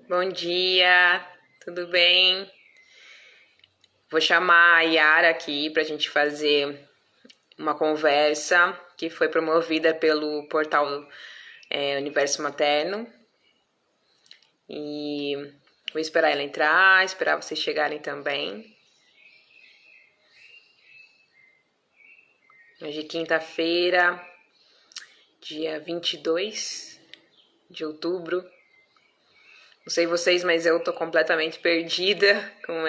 Bom dia, tudo bem? Vou chamar a Yara aqui para a gente fazer uma conversa que foi promovida pelo portal Universo Materno. E vou esperar ela entrar, esperar vocês chegarem também. Hoje é quinta-feira, dia 22 de outubro. Não sei vocês, mas eu tô completamente perdida com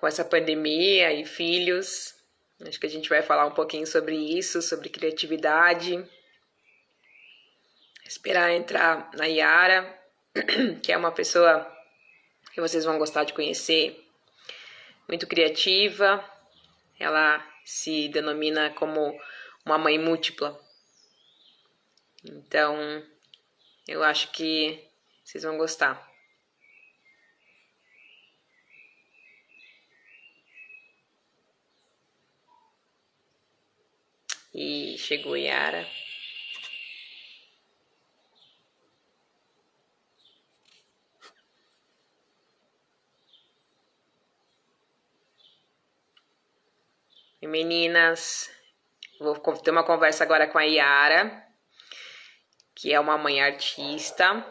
essa pandemia e filhos. Acho que a gente vai falar um pouquinho sobre isso, sobre criatividade. Esperar entrar na Yara, que é uma pessoa que vocês vão gostar de conhecer, muito criativa. Ela se denomina como uma mãe múltipla. Então, eu acho que vocês vão gostar. E chegou Yara. E meninas, vou ter uma conversa agora com a Yara, que é uma mãe artista.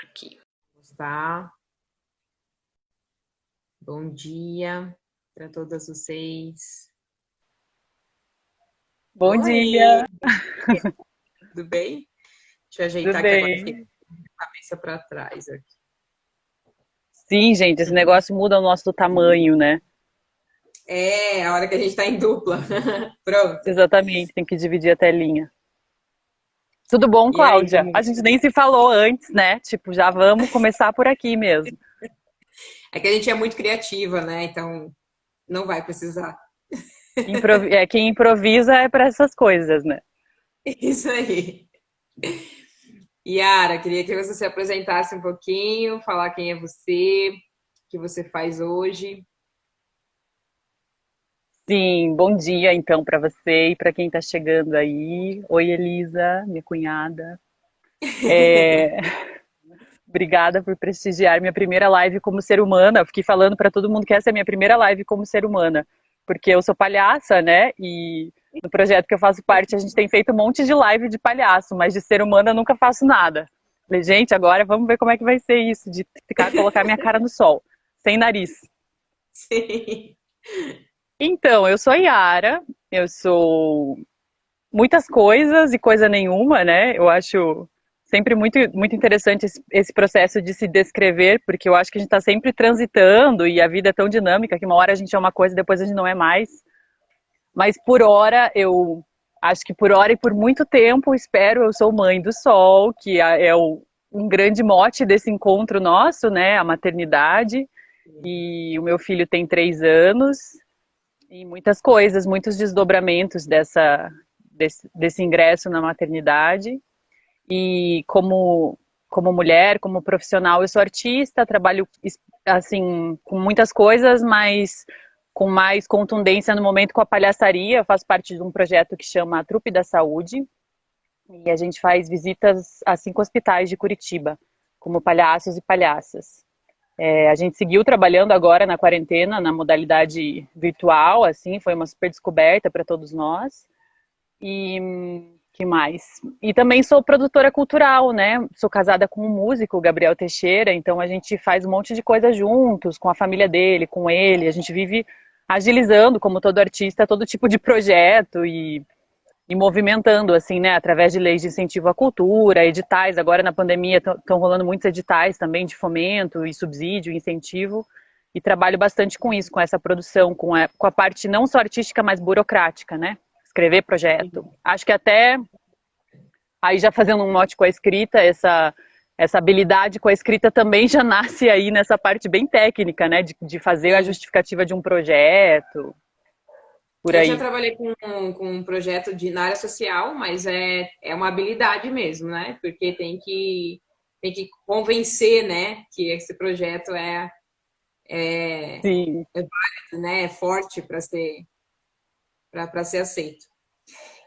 Aqui. Tá? Bom dia para todas vocês. Bom Oi, dia, tudo bem? Deixa eu tudo ajeitar que agora eu fiquei bem? com a cabeça para trás aqui. Sim, gente, esse negócio muda o nosso tamanho, né? É, a hora que a gente tá em dupla. Pronto. Exatamente, tem que dividir a telinha. Tudo bom, E aí, Cláudia? como A gente nem se falou antes, né? Tipo, já vamos começar por aqui mesmo. é que a gente é muito criativa, né? Então não vai precisar. Quem improvisa é para essas coisas, né? Isso aí. Yara, queria que você se apresentasse um pouquinho, falar quem é você, o que você faz hoje. Sim, bom dia então para você e para quem tá chegando aí. Oi, Elisa, minha cunhada. É, Obrigada por prestigiar minha primeira live como ser humana. Fiquei falando para todo mundo que essa é a minha primeira live como ser humana, porque eu sou palhaça, né? E no projeto que eu faço parte, a gente tem feito um monte de live de palhaço, mas de ser humana eu nunca faço nada. Falei, gente, agora vamos ver como é que vai ser isso, de colocar minha cara no sol, sem nariz. Sim. Então, eu sou a Yara, eu sou muitas coisas e coisa nenhuma, né? Eu acho sempre muito interessante esse processo de se descrever, porque eu acho que a gente está sempre transitando e a vida é tão dinâmica que uma hora a gente é uma coisa e depois a gente não é mais. Mas por hora, eu acho que por hora e por muito tempo, espero, eu sou mãe do sol, que um grande mote desse encontro nosso, né? A maternidade. E o meu filho tem 3 anos e muitas coisas, muitos desdobramentos desse ingresso na maternidade. E como mulher, como profissional, eu sou artista, trabalho assim com muitas coisas, mas com mais contundência no momento com a palhaçaria. Eu faço parte de um projeto que chama a Trupe da Saúde e a gente faz visitas a 5 hospitais de Curitiba, como palhaços e palhaças. A gente seguiu trabalhando agora na quarentena, na modalidade virtual, assim, foi uma super descoberta para todos nós. E que mais? E também sou produtora cultural, né? Sou casada com um músico, o Gabriel Teixeira, então a gente faz um monte de coisa juntos, com a família dele, com ele. A gente vive agilizando, como todo artista, todo tipo de projeto e movimentando, assim, né? Através de leis de incentivo à cultura, editais. Agora na pandemia estão rolando muitos editais também de fomento e subsídio, incentivo. E trabalho bastante com isso, com essa produção, com a parte não só artística, mas burocrática, né? Escrever projeto. Acho que até aí já fazendo um mote com a escrita, essa habilidade com a escrita também já nasce aí nessa parte bem técnica, né? De fazer a Sim. justificativa de um projeto, por Eu já aí. trabalhei com um projeto na área social, mas é uma habilidade mesmo, né? Porque tem que convencer, né, que esse projeto Sim. é válido, né, é forte para ser aceito.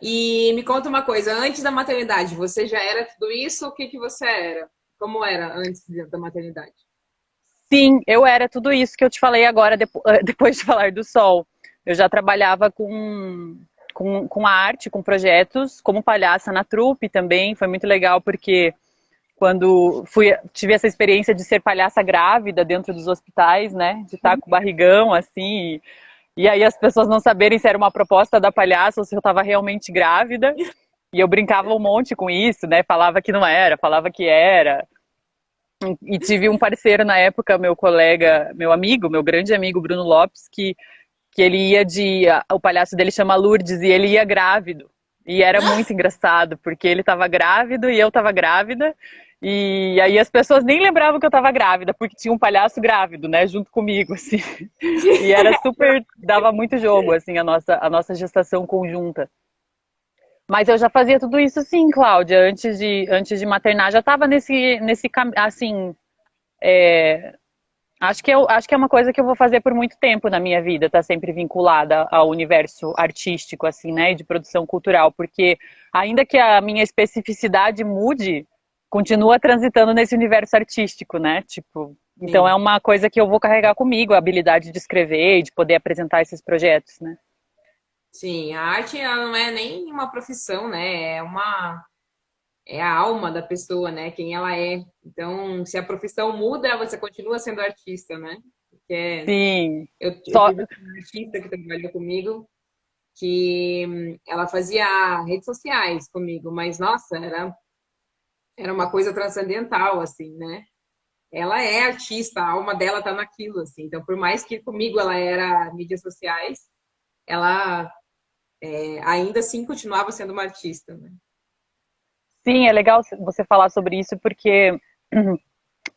E me conta uma coisa, antes da maternidade, você já era tudo isso? O que que você era? Como era antes da maternidade? Sim, eu era tudo isso que eu te falei agora, depois de falar do sol. Eu já trabalhava com arte, com projetos, como palhaça na trupe também. Foi muito legal porque quando tive essa experiência de ser palhaça grávida dentro dos hospitais, né? De estar com o barrigão, assim, e aí as pessoas não saberem se era uma proposta da palhaça ou se eu estava realmente grávida. E eu brincava um monte com isso, né? Falava que não era, falava que era. E tive um parceiro na época, meu colega, meu amigo, meu grande amigo Bruno Lopes, que ele ia o palhaço dele chama Lourdes, e ele ia grávido. E era muito engraçado, porque ele estava grávido e eu estava grávida. E aí as pessoas nem lembravam que eu estava grávida, porque tinha um palhaço grávido, né, junto comigo, assim. E era super, dava muito jogo, assim, a nossa gestação conjunta. Mas eu já fazia tudo isso sim, Cláudia, antes de maternar, já estava nesse assim, acho que é uma coisa que eu vou fazer por muito tempo na minha vida, tá sempre vinculada ao universo artístico, assim, né, e de produção cultural, porque ainda que a minha especificidade mude, continua transitando nesse universo artístico, né, tipo, então é Sim. uma coisa que eu vou carregar comigo, a habilidade de escrever e de poder apresentar esses projetos, né. Sim, a arte ela não é nem uma profissão, né? É a alma da pessoa, né? Quem ela é. Então, se a profissão muda, você continua sendo artista, né? Porque Sim, eu só, tive uma artista que trabalhou comigo que ela fazia redes sociais comigo, mas nossa, era uma coisa transcendental, assim, né? Ela é artista, a alma dela tá naquilo, assim. Então, por mais que comigo ela era mídias sociais, ela ainda assim continuava sendo uma artista, né? sim, é legal você falar sobre isso porque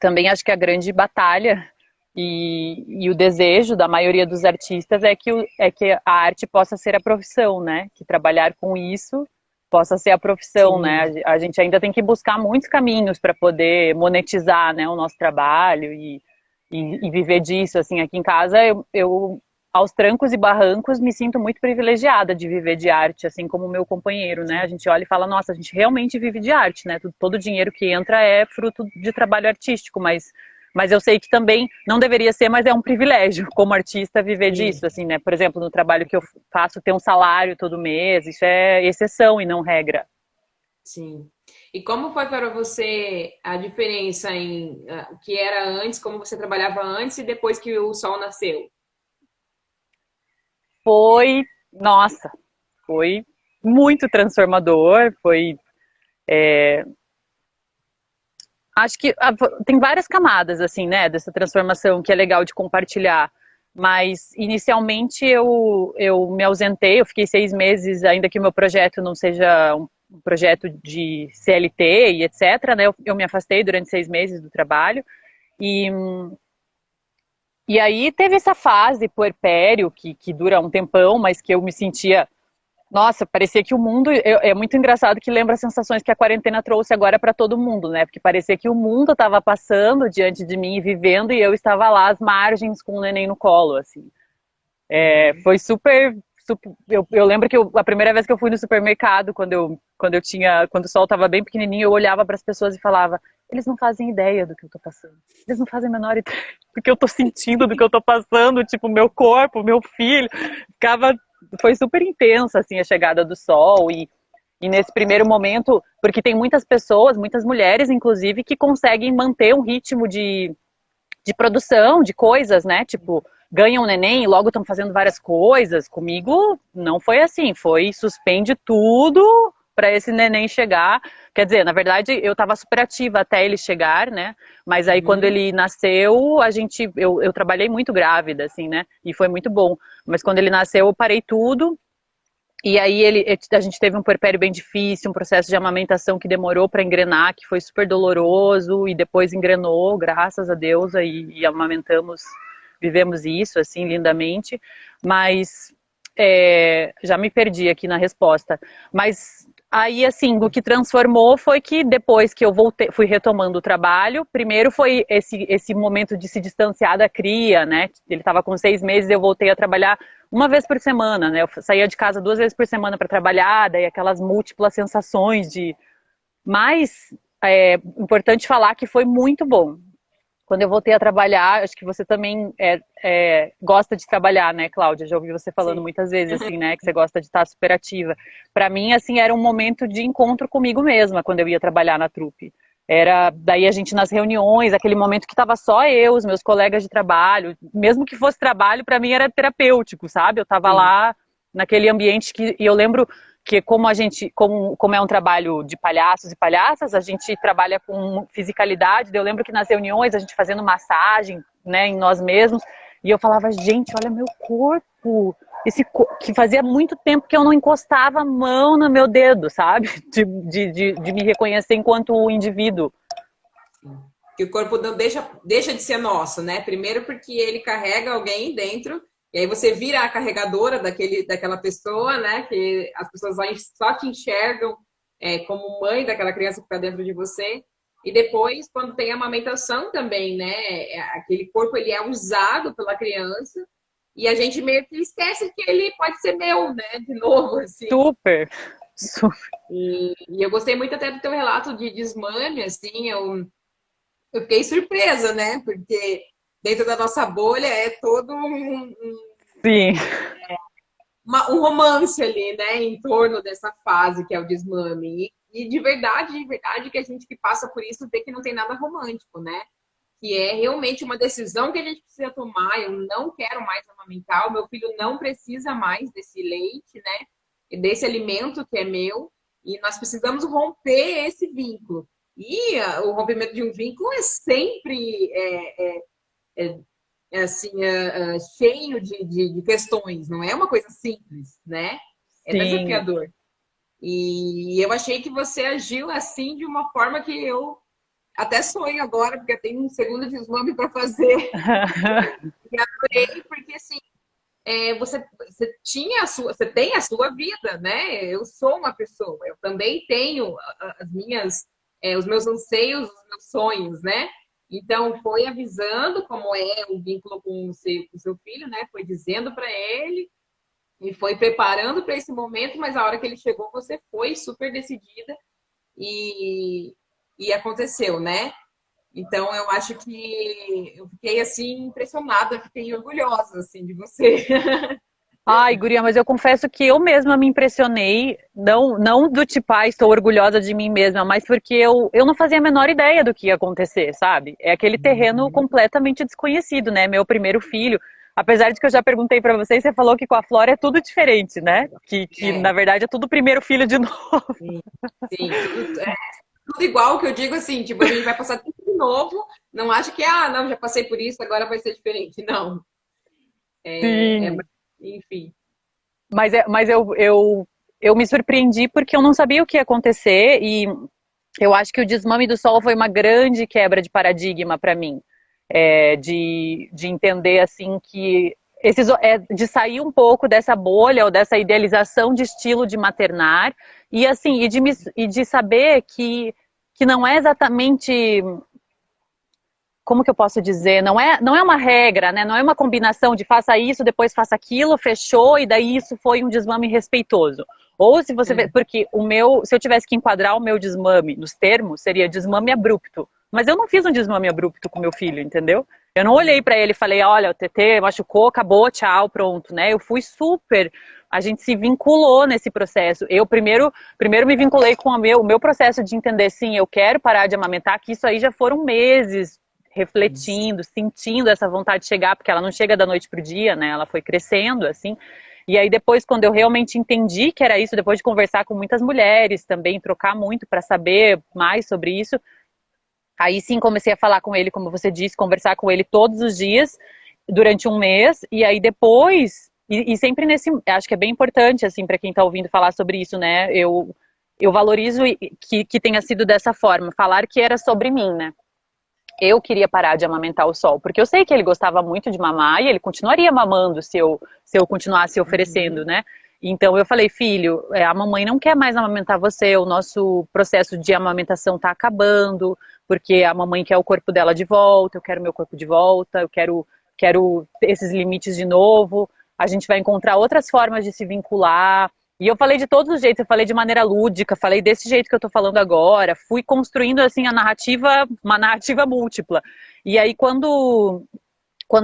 também acho que a grande batalha e o desejo da maioria dos artistas é que a arte possa ser a profissão, né? Que trabalhar com isso possa ser a profissão, Sim, né? A gente ainda tem que buscar muitos caminhos para poder monetizar, né, o nosso trabalho e viver disso. Assim, aqui em casa eu aos trancos e barrancos me sinto muito privilegiada de viver de arte, assim como o meu companheiro, né? A gente olha e fala, nossa, a gente realmente vive de arte, né? Todo o dinheiro que entra é fruto de trabalho artístico, mas eu sei que também não deveria ser, mas é um privilégio como artista viver sim, disso, assim, né? Por exemplo, no trabalho que eu faço, ter um salário todo mês, isso é exceção e não regra. sim. E como foi para você a diferença em o que era antes, como você trabalhava antes e depois que o sol nasceu? Foi, nossa, foi muito transformador, foi acho que tem várias camadas, assim, né, dessa transformação que é legal de compartilhar. Mas, inicialmente, eu me ausentei, eu fiquei 6 meses, ainda que o meu projeto não seja um projeto de CLT e etc., né, eu me afastei durante 6 meses do trabalho. E, e aí teve essa fase puerpério, que dura um tempão, mas que eu me sentia nossa, parecia que o mundo. É muito engraçado que lembra as sensações que a quarentena trouxe agora para todo mundo, né? Porque parecia que o mundo estava passando diante de mim e vivendo, e eu estava lá às margens com o neném no colo, assim. Uhum. Foi super. Eu lembro que a primeira vez que eu fui no supermercado, quando o sol estava bem pequenininho, eu olhava para as pessoas e falava: eles não fazem ideia do que eu tô passando. Eles não fazem a menor ideia do que eu tô sentindo, do que eu tô passando, tipo, meu corpo, meu filho. Ficava. Foi super intensa, assim, a chegada do sol e nesse primeiro momento, porque tem muitas pessoas, muitas mulheres, inclusive, que conseguem manter um ritmo de produção de coisas, né? Tipo, ganham um neném e logo estão fazendo várias coisas. Comigo não foi assim, foi suspende tudo para esse neném chegar. Quer dizer, na verdade, eu estava super ativa até ele chegar, né? Mas aí quando Uhum. ele nasceu, eu trabalhei muito grávida, assim, né? E foi muito bom. Mas quando ele nasceu, eu parei tudo. E aí a gente teve um puerpério bem difícil, um processo de amamentação que demorou para engrenar, que foi super doloroso, e depois engrenou, graças a Deus, e amamentamos, vivemos isso, assim, lindamente. Mas já me perdi aqui na resposta. Mas Aí, assim, o que transformou foi que depois que eu voltei, fui retomando o trabalho, primeiro foi esse momento de se distanciar da cria, né? Ele estava com 6 meses, eu voltei a trabalhar uma vez por semana, né? Eu saía de casa 2 vezes por semana para trabalhar, daí aquelas múltiplas sensações de... Mas é importante falar que foi muito bom. Quando eu voltei a trabalhar, acho que você também gosta de trabalhar, né, Cláudia? Já ouvi você falando Sim. muitas vezes, assim, né, que você gosta de estar super ativa. Para mim, assim, era um momento de encontro comigo mesma quando eu ia trabalhar na trupe. Era daí a gente nas reuniões, aquele momento que estava só eu, os meus colegas de trabalho, mesmo que fosse trabalho, para mim era terapêutico, sabe? Eu estava lá naquele ambiente e eu lembro que como é um trabalho de palhaços e palhaças, a gente trabalha com fisicalidade. Eu lembro que nas reuniões a gente fazendo massagem, né, em nós mesmos, e eu falava, gente, olha meu corpo, que fazia muito tempo que eu não encostava a mão no meu dedo, sabe? De me reconhecer enquanto indivíduo. Que o corpo não deixa de ser nosso, né? Primeiro porque ele carrega alguém dentro, e aí você vira a carregadora daquela pessoa, né? Que as pessoas só te enxergam como mãe daquela criança que está dentro de você. E depois, quando tem a amamentação também, né? Aquele corpo ele é usado pela criança e a gente meio que esquece que ele pode ser meu, né? De novo, assim. Super. E eu gostei muito até do teu relato de desmame, assim, eu fiquei surpresa, né? Porque dentro da nossa bolha é todo Sim. um romance ali, né? Em torno dessa fase que é o desmame. E de verdade, que a gente que passa por isso vê que não tem nada romântico, né? Que é realmente uma decisão que a gente precisa tomar. Eu não quero mais amamentar, o meu filho não precisa mais desse leite, né? E desse alimento que é meu. E nós precisamos romper esse vínculo. E o rompimento de um vínculo é sempre assim, cheio de questões, não é uma coisa simples, né? É Sim. desafiador. E eu achei que você agiu assim de uma forma que eu até sonho agora, porque eu tenho um segundo desmame para fazer. E adorei, porque assim, você tem a sua vida, né? Eu sou uma pessoa, eu também tenho os meus anseios, os meus sonhos, né? Então, foi avisando como é o vínculo com o seu filho, né? Foi dizendo para ele e foi preparando para esse momento, mas a hora que ele chegou, você foi super decidida e, e aconteceu, né? Então, eu acho que eu fiquei assim impressionada, fiquei orgulhosa assim de você. Ai, guria, mas eu confesso que eu mesma me impressionei, não do tipo, estou orgulhosa de mim mesma, mas porque eu não fazia a menor ideia do que ia acontecer, sabe? É aquele terreno completamente desconhecido, né? Meu primeiro filho. Apesar de que eu já perguntei pra vocês, você falou que com a Flora é tudo diferente, né? Que na verdade é tudo primeiro filho de novo. Sim, sim, tudo igual que eu digo assim, tipo, a gente vai passar tudo de novo, não acha que, não, já passei por isso, agora vai ser diferente. Não. Sim. Enfim. Mas eu me surpreendi porque eu não sabia o que ia acontecer e eu acho que o Desmame do Sol foi uma grande quebra de paradigma para mim. De entender assim que de sair um pouco dessa bolha ou dessa idealização de estilo de maternar e assim e de saber que não é exatamente, como que eu posso dizer, não é uma regra, né? Não é uma combinação de faça isso, depois faça aquilo, fechou e daí isso foi um desmame respeitoso. Ou se você vê, porque se eu tivesse que enquadrar o meu desmame nos termos, seria desmame abrupto. Mas eu não fiz um desmame abrupto com meu filho, entendeu? Eu não olhei para ele e falei, olha, o TT machucou, acabou, tchau, pronto, né? Eu fui super, a gente se vinculou nesse processo. Eu primeiro me vinculei com o meu processo de entender, sim, eu quero parar de amamentar, que isso aí já foram meses refletindo, sentindo essa vontade de chegar, porque ela não chega da noite pro dia, né? Ela foi crescendo, assim. E aí depois, quando eu realmente entendi que era isso, depois de conversar com muitas mulheres também, trocar muito para saber mais sobre isso, aí sim comecei a falar com ele, como você disse, conversar com ele todos os dias, durante um mês, e aí depois, e sempre acho que é bem importante, assim, para quem está ouvindo falar sobre isso, né? Eu valorizo que tenha sido dessa forma, falar que era sobre mim, né? Eu queria parar de amamentar o Sol, porque eu sei que ele gostava muito de mamar e ele continuaria mamando se eu continuasse oferecendo, né? Então eu falei, filho, a mamãe não quer mais amamentar você, o nosso processo de amamentação tá acabando, porque a mamãe quer o corpo dela de volta, eu quero meu corpo de volta, quero esses limites de novo, a gente vai encontrar outras formas de se vincular. E eu falei de todos os jeitos, eu falei de maneira lúdica, falei desse jeito que eu tô falando agora, fui construindo assim a narrativa, uma narrativa múltipla. E aí quando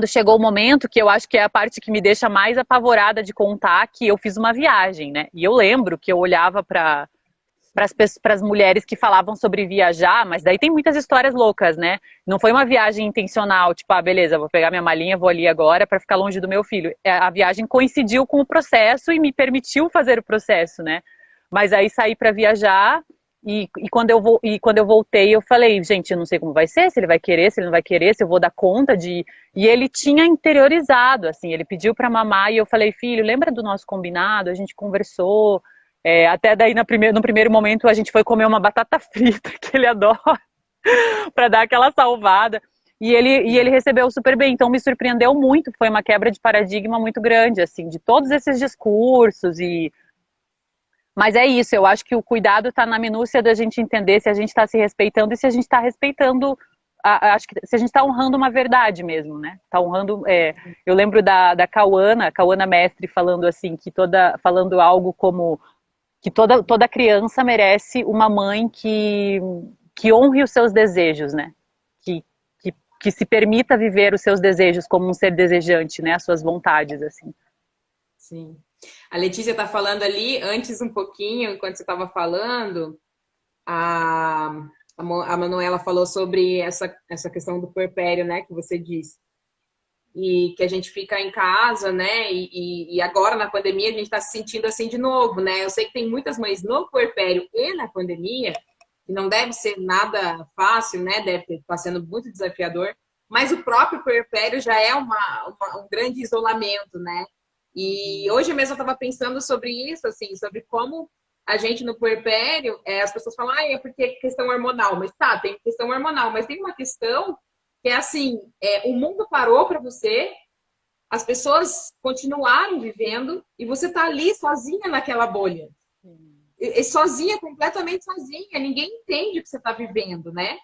chegou o momento, que eu acho que é a parte que me deixa mais apavorada de contar, que eu fiz uma viagem, né? E eu lembro que eu olhava para as mulheres que falavam sobre viajar, mas daí tem muitas histórias loucas, né? Não foi uma viagem intencional, tipo, beleza, vou pegar minha malinha, vou ali agora para ficar longe do meu filho. A viagem coincidiu com o processo e me permitiu fazer o processo, né? Mas aí saí para viajar e quando eu voltei, eu falei, gente, eu não sei como vai ser, se ele vai querer, se ele não vai querer, se eu vou dar conta de... E ele tinha interiorizado, assim, ele pediu para mamar e eu falei, filho, lembra do nosso combinado? A gente conversou, até daí no primeiro momento a gente foi comer uma batata frita, que ele adora, para dar aquela salvada. E ele recebeu super bem, então me surpreendeu muito, foi uma quebra de paradigma muito grande, assim, de todos esses discursos Mas é isso, eu acho que o cuidado está na minúcia da gente entender se a gente está se respeitando e se a gente está respeitando, acho que se a gente está honrando uma verdade mesmo, né? Tá honrando, eu lembro da Cauana Mestre falando assim, falando algo como que toda criança merece uma mãe que honre os seus desejos, né? Que, que se permita viver os seus desejos como um ser desejante, né? As suas vontades, assim. Sim. A Letícia está falando ali, antes um pouquinho, enquanto você estava falando, a Manuela falou sobre essa questão do puerpério, né, que você disse. E que a gente fica em casa, né, e agora na pandemia a gente está se sentindo assim de novo, né. Eu sei que tem muitas mães no puerpério e na pandemia, que não deve ser nada fácil, né, deve estar sendo muito desafiador, mas o próprio puerpério já é um grande isolamento, né. E hoje mesmo eu estava pensando sobre isso, assim, sobre como a gente no puerpério, as pessoas falam, é porque é questão hormonal, mas tá, tem questão hormonal, mas tem uma questão que é assim, o mundo parou para você, as pessoas continuaram vivendo e você tá ali sozinha naquela bolha. Sozinha, completamente sozinha, ninguém entende o que você está vivendo, né?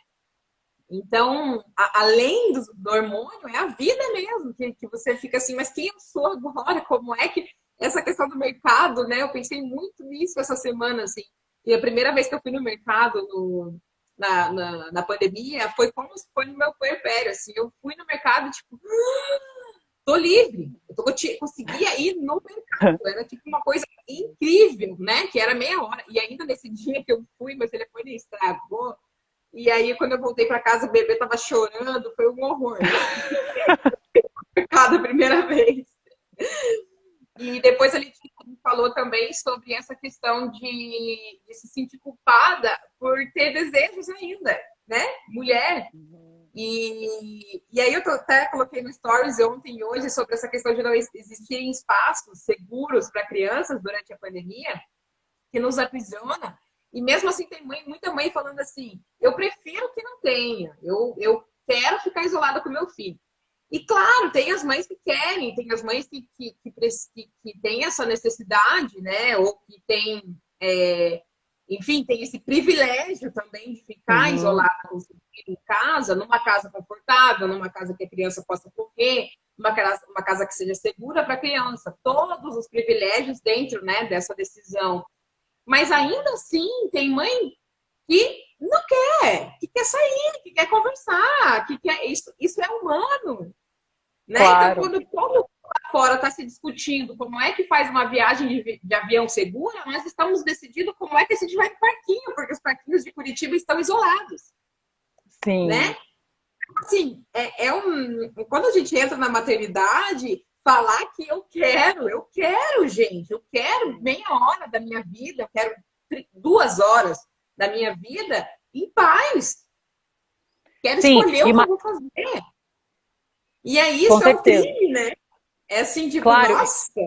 Então, além do hormônio, é a vida mesmo, que você fica assim, mas quem eu sou agora? Como é que... Essa questão do mercado, né? Eu pensei muito nisso essa semana, assim. E a primeira vez que eu fui no mercado, na pandemia, foi como se foi no meu puerpério, assim. Eu fui no mercado, tipo, tô livre. Conseguia ir no mercado. Era tipo uma coisa incrível, né? Que era meia hora. E ainda nesse dia que eu fui, meu telefone estragou. E aí, quando eu voltei para casa, o bebê tava chorando, foi um horror. A primeira vez. E depois a Letícia falou também sobre essa questão de se sentir culpada por ter desejos ainda, né? Mulher. E aí eu até coloquei no Stories ontem e hoje sobre essa questão de não existirem espaços seguros para crianças durante a pandemia, que nos aprisiona. E mesmo assim tem muita mãe falando assim, eu prefiro que não tenha, eu quero ficar isolada com meu filho. E claro, tem as mães que querem, tem as mães que têm essa necessidade, né? Ou que têm, enfim, tem esse privilégio também de ficar isolada com o filho em casa, numa casa confortável, numa casa que a criança possa correr, uma casa que seja segura para a criança. Todos os privilégios dentro, né, dessa decisão. Mas ainda assim, tem mãe que não quer, que quer sair, que quer conversar, que quer... Isso é humano. Né? Claro. Então, quando todo lá fora está se discutindo como é que faz uma viagem de avião segura, nós estamos decidindo como é que a gente vai no parquinho, porque os parquinhos de Curitiba estão isolados. Sim. Né? Assim, quando a gente entra na maternidade, falar que eu quero, gente, eu quero meia hora da minha vida, eu quero 2 horas da minha vida em paz. Quero escolher o que eu vou fazer. E aí isso é um crime, né? É assim, tipo, claro. Nossa!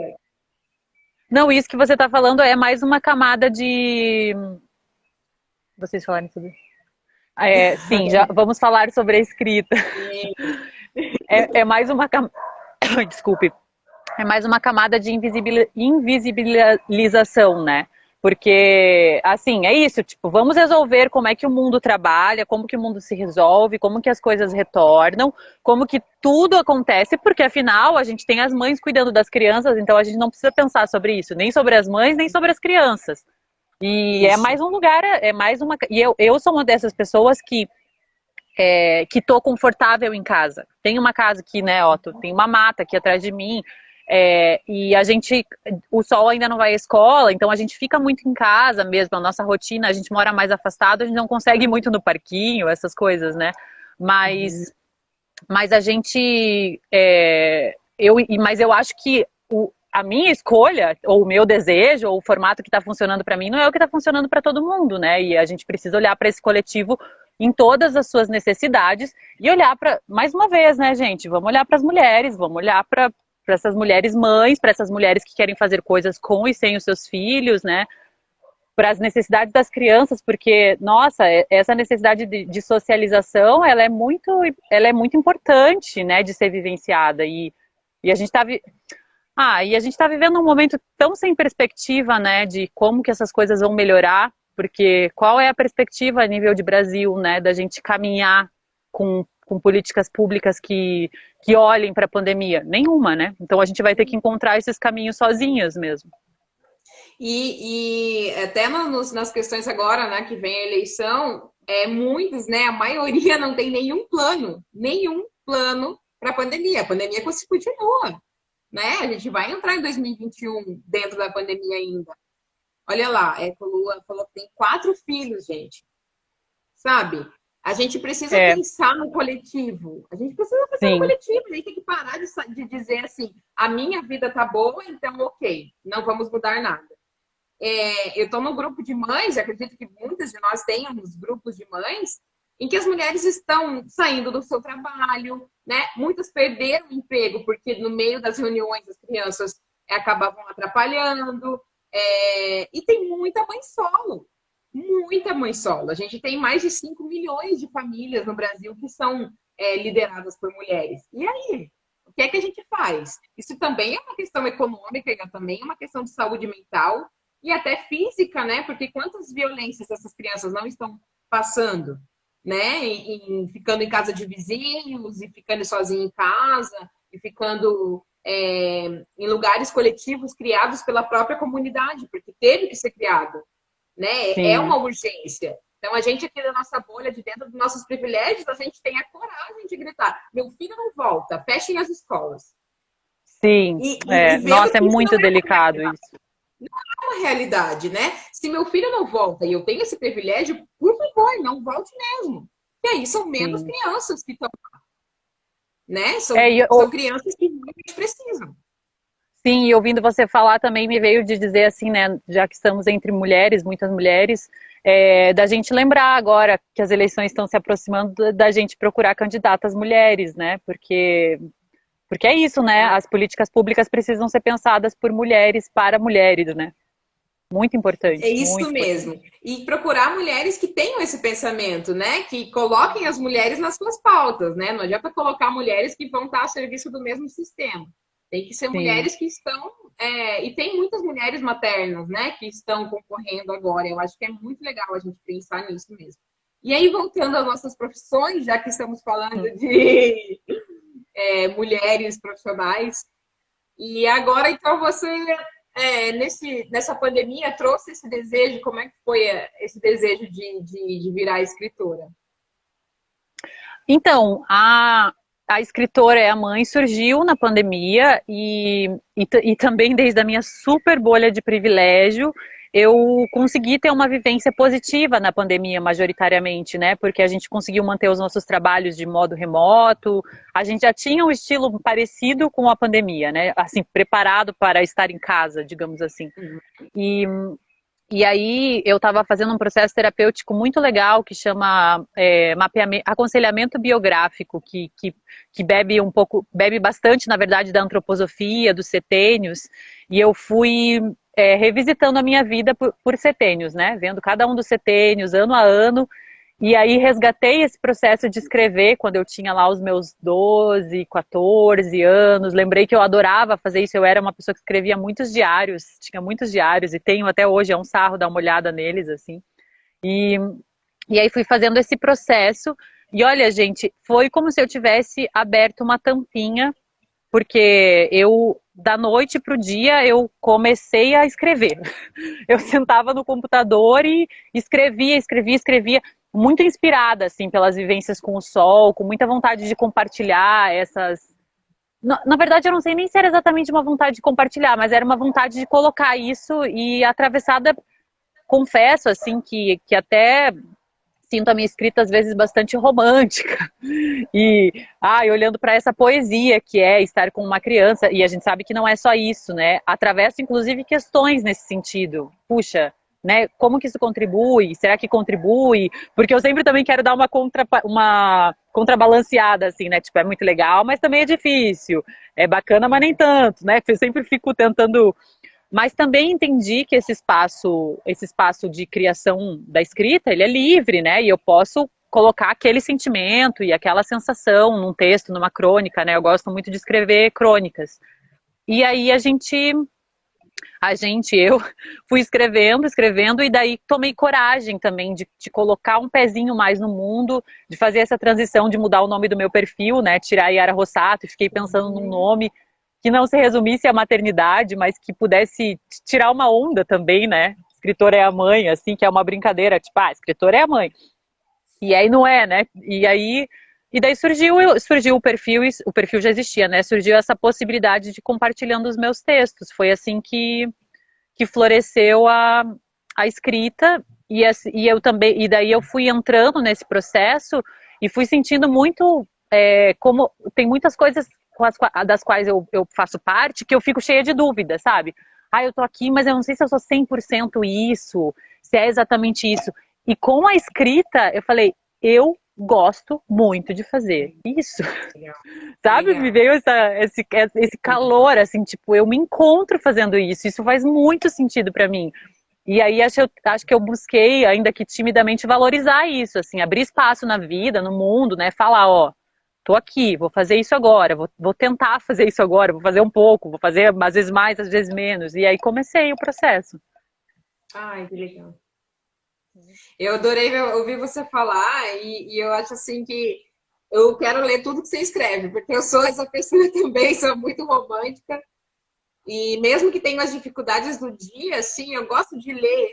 Não, isso que você está falando é mais uma camada de... Vocês falarem sobre... sim, já vamos falar sobre a escrita. É mais uma camada... Desculpe. é mais uma camada de invisibilização, né? Porque, assim, é isso, tipo, vamos resolver como é que o mundo trabalha, como que o mundo se resolve, como que as coisas retornam, como que tudo acontece, porque afinal a gente tem as mães cuidando das crianças, então a gente não precisa pensar sobre isso, nem sobre as mães, nem sobre as crianças. E é Isso. mais um lugar, é mais uma. E eu sou uma dessas pessoas que tô confortável em casa. Tem uma casa aqui, né, Otto? Tem uma mata aqui atrás de mim. E a gente, o sol ainda não vai à escola, então a gente fica muito em casa mesmo, a nossa rotina, a gente mora mais afastado, a gente não consegue ir muito no parquinho, essas coisas, né? Mas, mas a gente, mas eu acho que a minha escolha, ou o meu desejo, ou o formato que está funcionando para mim, não é o que está funcionando para todo mundo, né? E a gente precisa olhar para esse coletivo em todas as suas necessidades e olhar para, mais uma vez, né, gente? Vamos olhar para as mulheres, vamos olhar para essas mulheres mães, para essas mulheres que querem fazer coisas com e sem os seus filhos, né? Para as necessidades das crianças, porque, nossa, essa necessidade de socialização, ela é muito importante, né, de ser vivenciada. E a gente está e a gente está vivendo um momento tão sem perspectiva, né, de como que essas coisas vão melhorar, porque qual é a perspectiva a nível de Brasil, né, da gente caminhar com políticas públicas que olhem para a pandemia? Nenhuma, né? Então a gente vai ter que encontrar esses caminhos sozinhas mesmo. E até nas questões agora, né, que vem a eleição, muitos, né, a maioria não tem nenhum plano para a pandemia. A pandemia continua, né? A gente vai entrar em 2021 dentro da pandemia ainda. Olha lá, Colua falou que tem 4 filhos, gente. Sabe? A gente precisa pensar no coletivo. A gente precisa pensar no Sim. coletivo. A gente tem que parar de dizer assim, a minha vida tá boa, então ok, não vamos mudar nada. Eu estou no grupo de mães, acredito que muitas de nós tenhamos grupos de mães, em que as mulheres estão saindo do seu trabalho, né? Muitas perderam o emprego, porque no meio das reuniões as crianças acabavam atrapalhando. E tem muita mãe solo. Muita mãe solo. A gente tem mais de 5 milhões de famílias no Brasil que são lideradas por mulheres. E aí? O que é que a gente faz? Isso também é uma questão econômica, e também é uma questão de saúde mental e até física, né? Porque quantas violências essas crianças não estão passando, né? Ficando em casa de vizinhos, e ficando sozinho em casa, e ficando em lugares coletivos criados pela própria comunidade, porque teve que ser criado, né? É Sim. uma urgência. Então, a gente aqui da nossa bolha, de dentro dos nossos privilégios, a gente tem a coragem de gritar: meu filho não volta, fechem as escolas. Sim. E vendo Nossa, é que isso não muito é uma delicado realidade. isso. Não é uma realidade, né? Se meu filho não volta e eu tenho esse privilégio, por favor, não volte mesmo. E aí são menos Sim. crianças que estão, né? E São crianças que realmente precisam. sim, e ouvindo você falar também me veio de dizer assim, né, já que estamos entre mulheres, muitas mulheres, da gente lembrar agora que as eleições estão se aproximando da gente procurar candidatas mulheres, né, porque é isso, né, Tá? as políticas públicas precisam ser pensadas por mulheres para mulheres, né, muito É importante, isso muito importante. mesmo. E procurar mulheres que tenham esse pensamento, né? Que coloquem as mulheres nas suas pautas, né? Não adianta colocar mulheres que vão estar a serviço do mesmo sistema. Tem que ser Sim, mulheres que estão. E tem muitas mulheres maternas, né? Que estão concorrendo agora. Eu acho que é muito legal a gente pensar nisso mesmo. E aí, voltando às nossas profissões, já que estamos falando de mulheres profissionais, e agora, então, você, nessa pandemia, trouxe esse desejo, como é que foi esse desejo de virar escritora? então, a escritora é a mãe surgiu na pandemia e também desde a minha super bolha de privilégio, eu consegui ter uma vivência positiva na pandemia, majoritariamente, né? Porque a gente conseguiu manter os nossos trabalhos de modo remoto, a gente já tinha um estilo parecido com a pandemia, né? Assim, preparado para estar em casa, digamos assim. Uhum. E e aí eu estava fazendo um processo terapêutico muito legal que chama aconselhamento biográfico, que bebe um pouco, bebe bastante, na verdade, da antroposofia, dos setênios, e eu fui revisitando a minha vida por setênios, né? Vendo cada um dos setênios, ano a ano, E aí resgatei esse processo de escrever quando eu tinha lá os meus 12, 14 anos. Lembrei que eu adorava fazer isso. Eu era uma pessoa que escrevia muitos diários, tinha muitos diários e tenho até hoje, é um sarro dar uma olhada neles, assim. E, e aí fui fazendo esse processo. E olha, gente, foi como se eu tivesse aberto uma tampinha, porque eu, da noite pro dia, eu comecei a escrever. Eu sentava no computador e escrevia, muito inspirada, assim, pelas vivências com o sol, com muita vontade de compartilhar essas... Na verdade, eu não sei nem se era exatamente uma vontade de compartilhar, mas era uma vontade de colocar isso e atravessada, confesso, assim, que até sinto a minha escrita às vezes bastante romântica e olhando para essa poesia que é estar com uma criança, e a gente sabe que não é só isso, né? Atravessa inclusive questões nesse sentido. Puxa, né? Como que isso contribui? Será que contribui? Porque eu sempre também quero dar uma contrabalanceada, assim, né? Tipo, é muito legal, mas também é difícil. É bacana, mas nem tanto, né? Eu sempre fico tentando, mas também entendi que esse espaço de criação da escrita, ele é livre, né? E eu posso colocar aquele sentimento e aquela sensação num texto, numa crônica, né? Eu gosto muito de escrever crônicas. E aí eu fui escrevendo, e daí tomei coragem também de colocar um pezinho mais no mundo, de fazer essa transição, de mudar o nome do meu perfil, né? Tirar Yara Rossato, e fiquei pensando num nome que não se resumisse à maternidade, mas que pudesse tirar uma onda também, né? Escritora é a mãe, assim, que é uma brincadeira, tipo, escritora é a mãe. E aí não é, né? E daí surgiu o perfil já existia, né? Surgiu essa possibilidade de compartilhando os meus textos. Foi assim que floresceu a escrita, e eu também, e daí eu fui entrando nesse processo e fui sentindo muito como tem muitas coisas das quais eu faço parte, que eu fico cheia de dúvidas, sabe? Eu tô aqui, mas eu não sei se eu sou 100% isso, se é exatamente isso. E com a escrita, eu falei, eu gosto muito de fazer isso. Legal. Sabe? Me Legal. veio esse calor, assim, tipo, eu me encontro fazendo isso. Isso faz muito sentido pra mim. E aí acho que eu busquei, ainda que timidamente, valorizar isso, assim, abrir espaço na vida, no mundo, né? Falar, ó, tô aqui, vou fazer isso agora, vou tentar fazer isso agora, vou fazer um pouco, vou fazer às vezes mais, às vezes menos. E aí comecei o processo. Ai, que legal. Eu adorei ouvir você falar e eu acho assim que eu quero ler tudo que você escreve, porque eu sou essa pessoa também, sou muito romântica. E mesmo que tenha as dificuldades do dia, assim, eu gosto de ler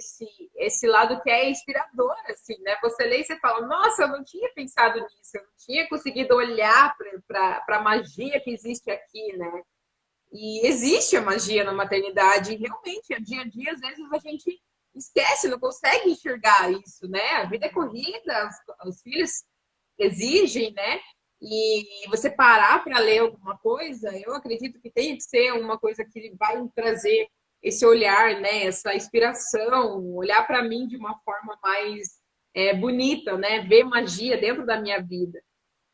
esse lado que é inspirador, assim, né? Você lê e você fala, nossa, eu não tinha pensado nisso, eu não tinha conseguido olhar para a magia que existe aqui, né? E existe a magia na maternidade, e realmente, dia a dia, às vezes a gente esquece, não consegue enxergar isso, né? A vida é corrida, os filhos exigem, né? E você parar para ler alguma coisa, eu acredito que tem que ser uma coisa que vai trazer esse olhar, né? Essa inspiração, olhar para mim de uma forma mais bonita, né? Ver magia dentro da minha vida.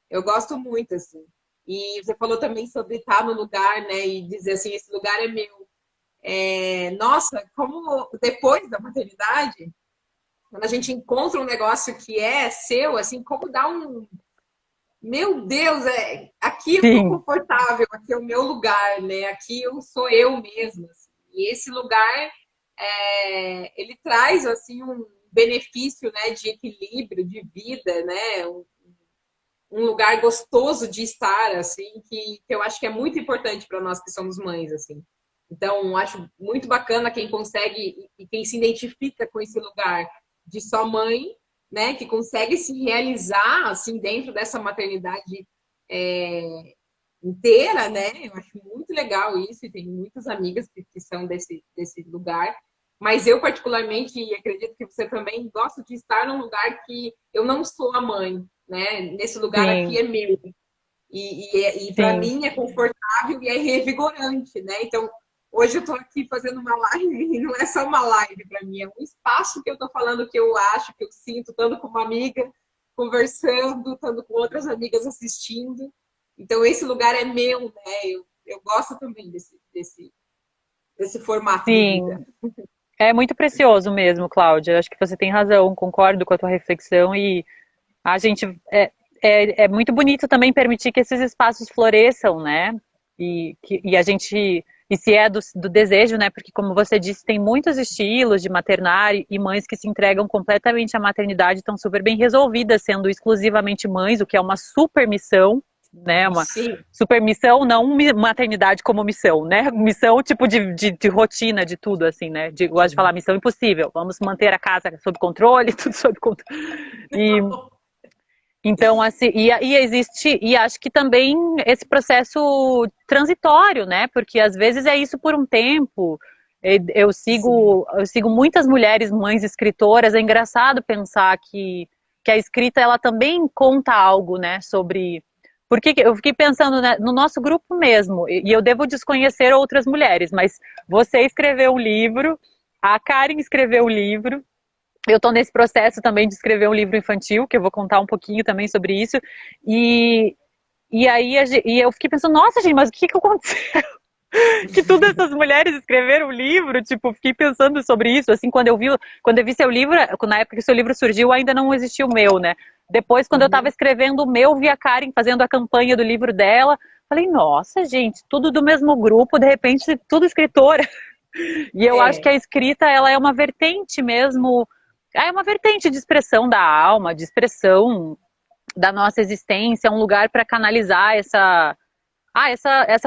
Eu gosto muito, assim. E você falou também sobre estar no lugar, né? E dizer assim, esse lugar é meu. Nossa, como depois da maternidade, quando a gente encontra um negócio que é seu, assim, como dá um. Meu Deus, aqui eu tô Sim, confortável, aqui é o meu lugar, né? Aqui eu sou eu mesma. Assim. E esse lugar, ele traz, assim, um benefício, né, de equilíbrio, de vida, né? Um lugar gostoso de estar, assim, que eu acho que é muito importante para nós que somos mães, assim. Então, acho muito bacana quem consegue e quem se identifica com esse lugar de só mãe, né, que consegue se realizar, assim, dentro dessa maternidade inteira, né? Eu acho muito legal isso e tenho muitas amigas que são desse lugar. Mas eu, particularmente, e acredito que você também, gosto de estar num lugar que eu não sou a mãe, né? Nesse lugar aqui sim, é meu. E para sim. mim é confortável e é revigorante, né? Então, hoje eu estou aqui fazendo uma live e não é só uma live para mim, é um espaço que eu estou falando que eu acho, que eu sinto, estando com uma amiga, conversando, estando com outras amigas assistindo. Então, esse lugar é meu, né? Eu gosto também desse formato de vida. Sim, é muito precioso mesmo, Cláudia. Acho que você tem razão, concordo com a tua reflexão A gente é muito bonito também permitir que esses espaços floresçam, né? E a gente e se é do desejo, né? Porque como você disse, tem muitos estilos de maternar e mães que se entregam completamente à maternidade, estão super bem resolvidas, sendo exclusivamente mães, o que é uma super missão, né? Uma Sim. super missão, não maternidade como missão, né? Missão tipo de rotina, de tudo, assim, né? Gosto de falar missão impossível. Vamos manter a casa sob controle, tudo sob controle. E então, assim, e existe, e acho que também esse processo transitório, né? Porque às vezes é isso por um tempo. Eu sigo muitas mulheres, mães escritoras. É engraçado pensar que a escrita ela também conta algo, né? Sobre. Porque eu fiquei pensando, né, no nosso grupo mesmo, e eu devo desconhecer outras mulheres, mas você escreveu um livro, a Karen escreveu um livro. Eu estou nesse processo também de escrever um livro infantil, que eu vou contar um pouquinho também sobre isso. E, e aí e eu fiquei pensando, nossa, gente, mas o que aconteceu? Que todas essas mulheres escreveram um livro, tipo, fiquei pensando sobre isso, assim, quando eu vi seu livro, na época que seu livro surgiu, ainda não existia o meu, né? Depois, quando eu estava escrevendo o meu, vi a Karen fazendo a campanha do livro dela, falei, nossa, gente, tudo do mesmo grupo, de repente, tudo escritora. E eu acho que É. a escrita, ela é uma vertente mesmo, é uma vertente de expressão da alma, de expressão da nossa existência, um lugar para canalizar essa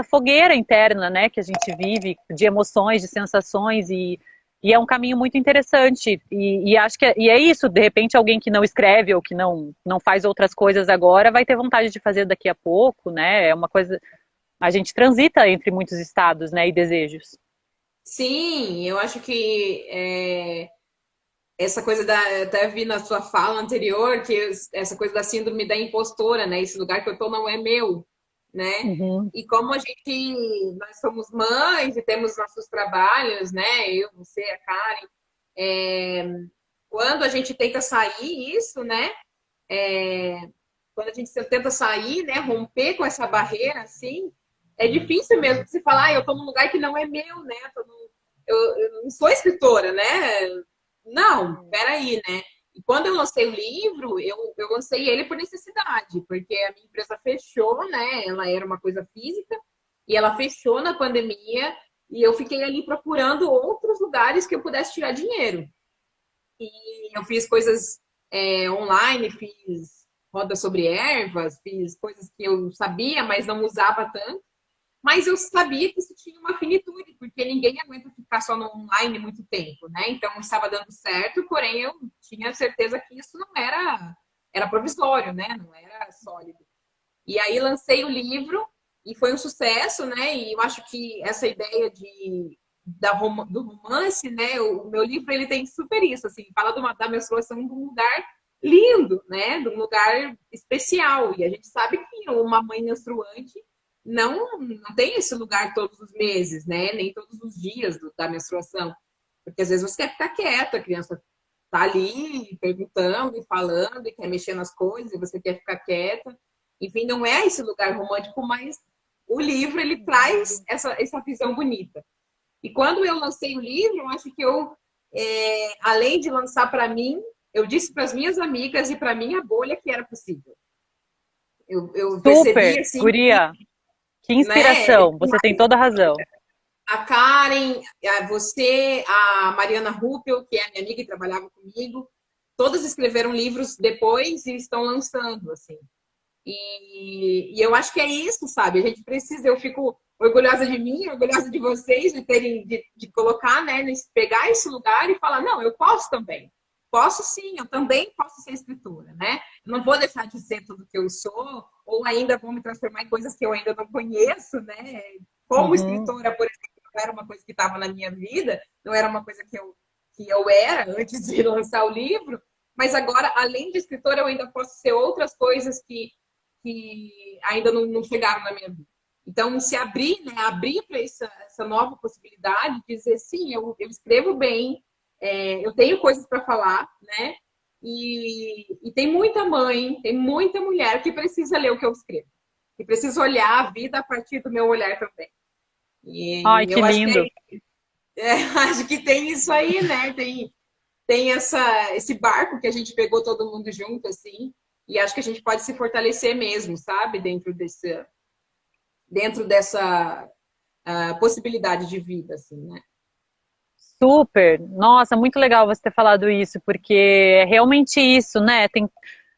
fogueira interna, né, que a gente vive, de emoções, de sensações, e é um caminho muito interessante. E acho que é isso, de repente alguém que não escreve ou que não faz outras coisas agora vai ter vontade de fazer daqui a pouco, né? É uma coisa. A gente transita entre muitos estados, né, e desejos. Sim, eu acho que essa coisa até vi na sua fala anterior, que essa coisa da síndrome da impostora, né? Esse lugar que eu tô não é meu, né? Uhum. E como nós somos mães e temos nossos trabalhos, né? Eu, você, a Karen, quando a gente tenta sair isso, né? Quando a gente tenta sair, né? Romper com essa barreira, assim, é difícil mesmo você falar, eu tô num lugar que não é meu, né? Eu não sou escritora, né? Não, peraí, né? E quando eu lancei o livro, eu lancei ele por necessidade, porque a minha empresa fechou, né? Ela era uma coisa física e ela fechou na pandemia e eu fiquei ali procurando outros lugares que eu pudesse tirar dinheiro. E eu fiz coisas online, fiz roda sobre ervas, fiz coisas que eu sabia, mas não usava tanto. Mas eu sabia que isso tinha uma finitude, porque ninguém aguenta ficar só no online muito tempo, né? Então estava dando certo, porém eu tinha certeza que isso não era provisório, né? Não era sólido. E aí lancei o livro e foi um sucesso, né? E eu acho que essa ideia do romance, né? O meu livro ele tem super isso, assim, fala da menstruação de um lugar lindo, né? De um lugar especial. E a gente sabe que uma mãe menstruante não tem esse lugar todos os meses, né? Nem todos os dias da menstruação. Porque às vezes você quer ficar quieta, a criança tá ali perguntando e falando e quer mexer nas coisas e você quer ficar quieta. Enfim, não é esse lugar romântico, mas o livro ele traz essa visão bonita. E quando eu lancei o livro, eu acho que além de lançar para mim, eu disse para as minhas amigas e para minha bolha que era possível. Eu percebi Super, assim que, guria, que né, inspiração, você tem toda a razão. a Karen, você, a Mariana Ruppel, que é minha amiga e trabalhava comigo, todas escreveram livros depois e estão lançando, assim. E eu acho que é isso, sabe? A gente precisa, eu fico orgulhosa de mim, orgulhosa de vocês, de colocar, né, pegar esse lugar e falar, não, eu posso também. Posso sim, eu também posso ser escritora, né? Eu não vou deixar de ser tudo que eu sou, ou ainda vou me transformar em coisas que eu ainda não conheço, né? Como Uhum. escritora, por exemplo, não era uma coisa que estava na minha vida, não era uma coisa que eu era antes de lançar o livro, mas agora, além de escritora, eu ainda posso ser outras coisas que ainda não chegaram na minha vida. Então, se abrir, né, abrir para essa nova possibilidade, dizer, sim, eu escrevo bem, eu tenho coisas para falar, né? E tem muita mãe, tem muita mulher que precisa ler o que eu escrevo, que precisa olhar a vida a partir do meu olhar também. Ai, E que eu acho que, lindo. acho que tem isso aí, né? Tem esse barco que a gente pegou todo mundo junto, assim, E acho que a gente pode se fortalecer mesmo, sabe? Dentro dessa possibilidade de vida, assim, né? Super. Nossa, muito legal você ter falado isso, porque é realmente isso, né?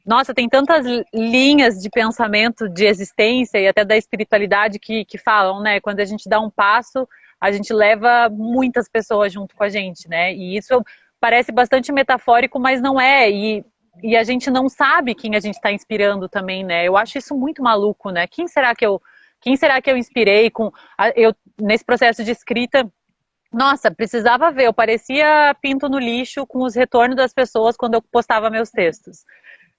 Nossa, tem tantas linhas de pensamento, de existência e até da espiritualidade que falam, né? Quando a gente dá um passo, a gente leva muitas pessoas junto com a gente, né? E isso parece bastante metafórico, mas não é. E a gente não sabe quem a gente está inspirando também, né? Eu acho isso muito maluco, né? Quem será que eu inspirei eu nesse processo de escrita? Nossa, precisava ver. Eu parecia pinto no lixo com os retornos das pessoas quando eu postava meus textos.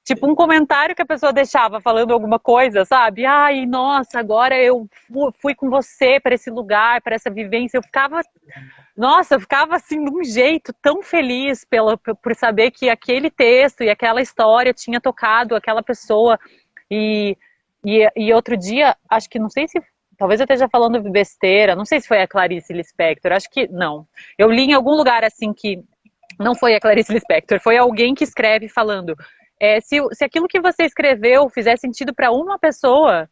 Tipo, um comentário que a pessoa deixava falando alguma coisa, sabe? Ai, nossa, agora eu fui com você para esse lugar, para essa vivência. Nossa, eu ficava assim de um jeito tão feliz por saber que aquele texto e aquela história tinha tocado aquela pessoa. E, e outro dia, acho que não sei se. Talvez eu esteja falando besteira, não sei se foi a Clarice Lispector, acho que não. Eu li em algum lugar assim que não foi a Clarice Lispector, foi alguém que escreve falando se aquilo que você escreveu fizer sentido para uma pessoa,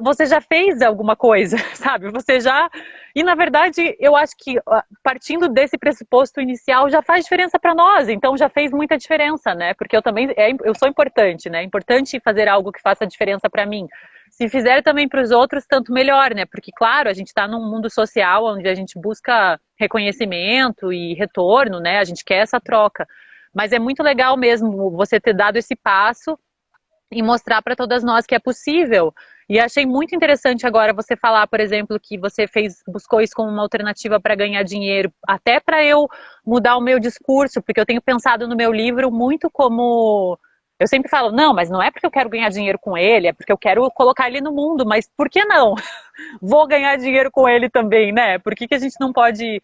você já fez alguma coisa, sabe? Você já... E, na verdade, eu acho que partindo desse pressuposto inicial já faz diferença para nós, então já fez muita diferença, né? Porque eu sou importante, né? É importante fazer algo que faça diferença para mim. Se fizer também para os outros, tanto melhor, né? Porque, claro, a gente está num mundo social onde a gente busca reconhecimento e retorno, né? A gente quer essa troca. Mas é muito legal mesmo você ter dado esse passo e mostrar para todas nós que é possível. E achei muito interessante agora você falar, por exemplo, que você buscou isso como uma alternativa para ganhar dinheiro, até para eu mudar o meu discurso, porque eu tenho pensado no meu livro muito como... Eu sempre falo, não, mas não é porque eu quero ganhar dinheiro com ele, é porque eu quero colocar ele no mundo, mas por que não? Vou ganhar dinheiro com ele também, né? Por que a gente não pode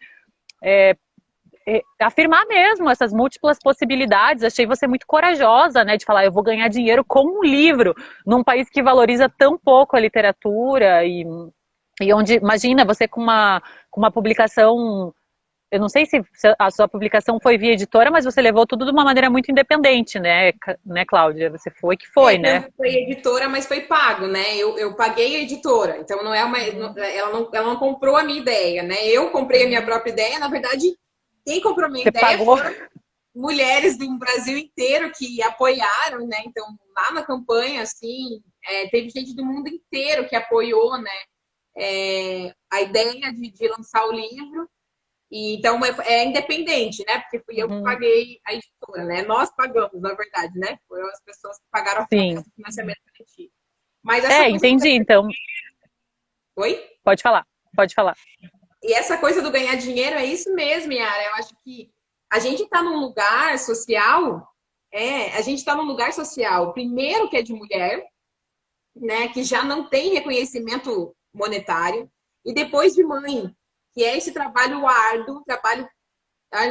afirmar mesmo essas múltiplas possibilidades? Achei você muito corajosa, né, de falar, eu vou ganhar dinheiro com um livro, num país que valoriza tão pouco a literatura e onde, imagina, você com uma publicação, eu não sei se a sua publicação foi via editora, mas você levou tudo de uma maneira muito independente, né, Cláudia? Você foi que foi, né? Foi editora, mas foi pago, né? Eu paguei a editora, então não é ela não comprou a minha ideia, né? Eu comprei a minha própria ideia, na verdade, quem comprou a minha Você ideia pagou? foram mulheres do Brasil inteiro que apoiaram, né? Então, lá na campanha, assim, teve gente do mundo inteiro que apoiou, né? A ideia de lançar o livro. E, então, é independente, né? Porque fui eu que paguei a editora, né? Nós pagamos, na verdade, né? Foram as pessoas que pagaram o financiamento coletivo. Mas Entendi, então. Oi? Pode falar, pode falar. E essa coisa do ganhar dinheiro é isso mesmo, Yara. Eu acho que a gente está num lugar social, a gente está num lugar social, primeiro que é de mulher, né? Que já não tem reconhecimento monetário, e depois de mãe, que é esse trabalho árduo,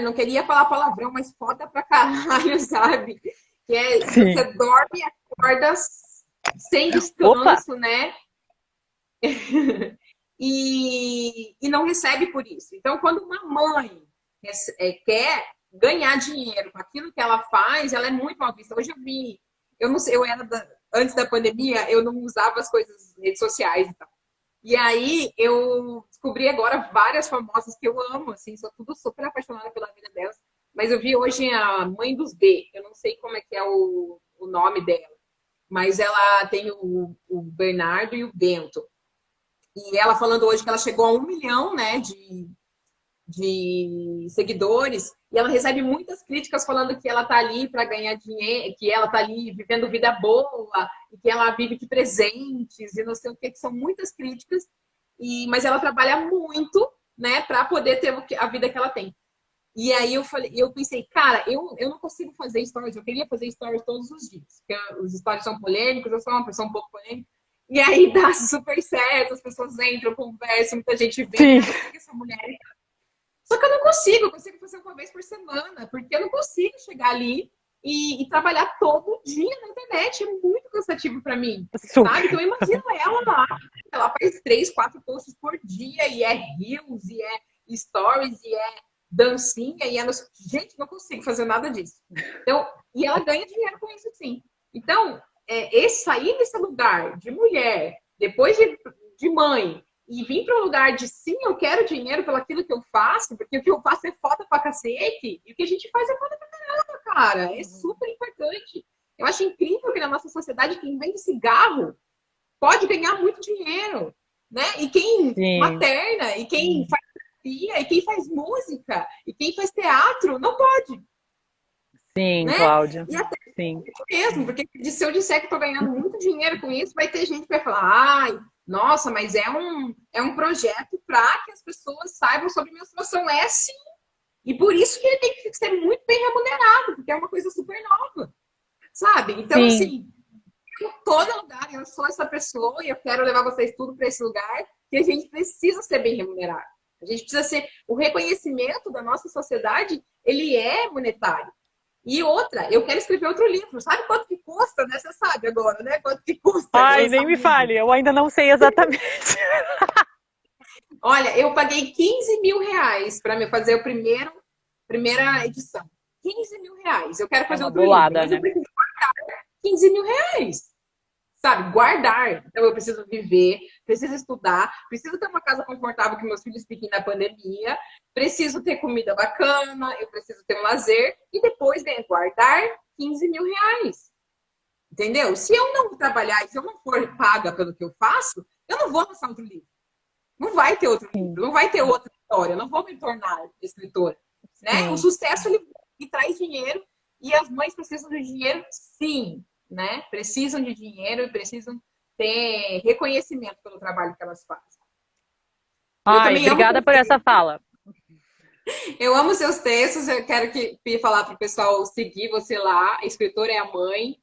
não queria falar palavrão, mas foda pra caralho, sabe? Que você dorme e acorda sem descanso, né? E não recebe por isso. Então, quando uma mãe quer ganhar dinheiro com aquilo que ela faz, ela é muito mal vista. Hoje eu não sei, antes da pandemia, eu não usava as coisas, redes sociais e tal. E aí eu descobri agora várias famosas que eu amo, assim, sou tudo super apaixonada pela vida delas. Mas eu vi hoje a mãe dos B, eu não sei como é que é o nome dela, mas ela tem o Bernardo e o Bento. E ela falando hoje que ela chegou a 1 milhão, né, de seguidores, e ela recebe muitas críticas falando que ela tá ali para ganhar dinheiro, que ela tá ali vivendo vida boa, e que ela vive de presentes, e não sei o que são muitas críticas, mas ela trabalha muito, né, para poder ter a vida que ela tem. E aí eu pensei, cara, eu não consigo fazer stories, eu queria fazer stories todos os dias, porque os stories são polêmicos, eu sou uma pessoa um pouco polêmica, e aí dá super certo, as pessoas entram, conversam, muita gente vê, essa mulher. Só que eu não consigo fazer uma vez por semana, porque eu não consigo chegar ali e trabalhar todo dia na internet. É muito cansativo para mim, sabe? Então imagina ela lá, ela faz 3, 4 posts por dia, e é reels, e é stories, e é dancinha, e é... Gente, não consigo fazer nada disso. Então, e ela ganha dinheiro com isso, sim. Então, esse sair desse lugar de mulher, depois de mãe, e vir para um lugar de sim, eu quero dinheiro pelo aquilo que eu faço, porque o que eu faço é foda pra cacete, e o que a gente faz é foda pra caramba, cara. É super importante. Eu acho incrível que na nossa sociedade quem vende cigarro pode ganhar muito dinheiro, né? E quem Sim, materna, e quem faz terapia, e quem faz música, e quem faz teatro, não pode, sim, né? Cláudia. E até Sim, mesmo, porque se eu disser que estou ganhando muito dinheiro com isso, vai ter gente que vai falar, ai, nossa, mas é um projeto para que as pessoas saibam sobre menstruação. É sim. E por isso que ele tem que ser muito bem remunerado, porque é uma coisa super nova, sabe? Então, sim. assim, em todo lugar, eu sou essa pessoa e eu quero levar vocês tudo para esse lugar, que a gente precisa ser bem remunerado. A gente precisa ser. O reconhecimento da nossa sociedade, ele é monetário. E outra, eu quero escrever outro livro. Sabe quanto que custa, né? Você sabe agora, né? Quanto que custa Ai, lançar nem um me livro. fale, eu ainda não sei exatamente. Olha, eu paguei 15 mil reais para me fazer a primeira edição. 15 mil reais. Eu quero É fazer uma outro livro, bolada, mas eu né? preciso pagar 15 mil reais. Sabe, guardar. Então eu preciso viver, preciso estudar, preciso ter uma casa confortável que meus filhos fiquem na pandemia, preciso ter comida bacana, eu preciso ter um lazer e depois guardar 15 mil reais. Entendeu? Se eu não trabalhar e se eu não for paga pelo que eu faço, eu não vou lançar outro livro. Não vai ter outro livro, Sim, não vai ter outra história, eu não vou me tornar escritora. Né? O sim. sucesso ele traz dinheiro e as mães precisam de dinheiro, sim, né? Precisam de dinheiro e precisam ter reconhecimento pelo trabalho que elas fazem. Eu Ai, também amo, obrigada por essa fala. eu amo seus textos, eu quero falar para o pessoal seguir você lá. A escritora é a mãe.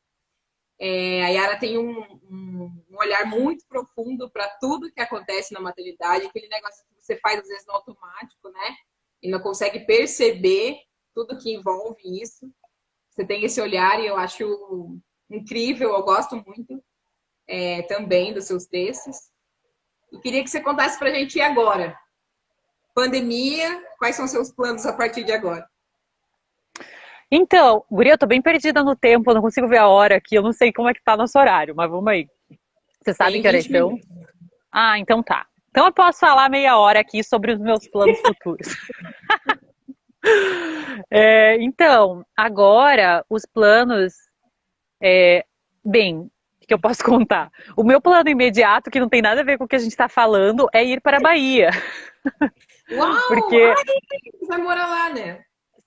A Yara tem um olhar muito profundo para tudo que acontece na maternidade, aquele negócio que você faz às vezes no automático, né? E não consegue perceber tudo que envolve isso. Você tem esse olhar e eu acho incrível, eu gosto muito também dos seus textos. E queria que você contasse para a gente agora. Pandemia, quais são seus planos a partir de agora? Então, guria, eu tô bem perdida no tempo, eu não consigo ver a hora aqui, eu não sei como é que tá nosso horário, mas vamos aí. Vocês sabem Tem que horas 20 são? minutos. Ah, então tá. Então eu posso falar meia hora aqui sobre os meus planos futuros. Então, agora os planos, bem, o que eu posso contar? O meu plano imediato, que não tem nada a ver com o que a gente está falando, é ir para a Bahia. Uau! Porque, Ai, você vai morar lá, né?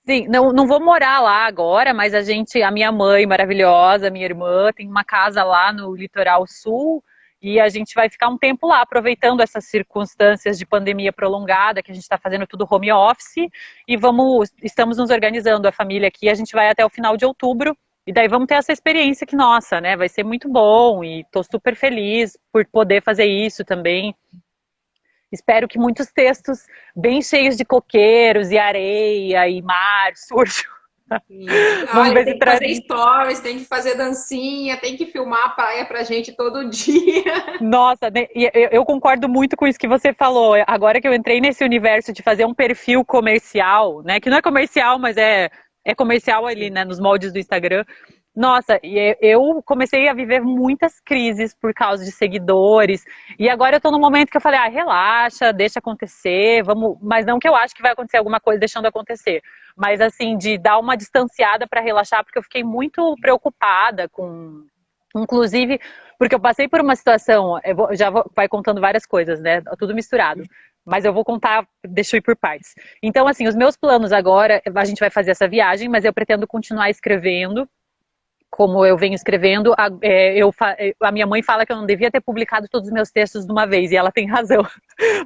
sim, não vou morar lá agora, mas a minha mãe maravilhosa, minha irmã, tem uma casa lá no litoral sul e a gente vai ficar um tempo lá, aproveitando essas circunstâncias de pandemia prolongada, que a gente está fazendo tudo home office, e estamos nos organizando a família aqui, a gente vai até o final de outubro, e daí vamos ter essa experiência que, nossa, né, vai ser muito bom, e estou super feliz por poder fazer isso também. Espero que muitos textos bem cheios de coqueiros e areia e mar surjam. Sim. Vamos Olha, ver se tem que traz. fazer stories, tem que fazer dancinha, tem que filmar a praia pra gente todo dia. Nossa, eu concordo muito com isso que você falou. Agora que eu entrei nesse universo de fazer um perfil comercial, né? Que não é comercial, mas é comercial ali, né? Nos moldes do Instagram. Nossa, e eu comecei a viver muitas crises por causa de seguidores. E agora eu tô no momento que eu falei, relaxa, deixa acontecer, vamos. Mas não que eu acho que vai acontecer alguma coisa deixando acontecer. Mas assim, de dar uma distanciada para relaxar, porque eu fiquei muito preocupada com. Inclusive, porque eu passei por uma situação, vai contando várias coisas, né? Tudo misturado. Mas eu vou contar, deixa eu ir por partes. Então, assim, os meus planos agora, a gente vai fazer essa viagem, mas eu pretendo continuar escrevendo como eu venho escrevendo, a minha mãe fala que eu não devia ter publicado todos os meus textos de uma vez, e ela tem razão,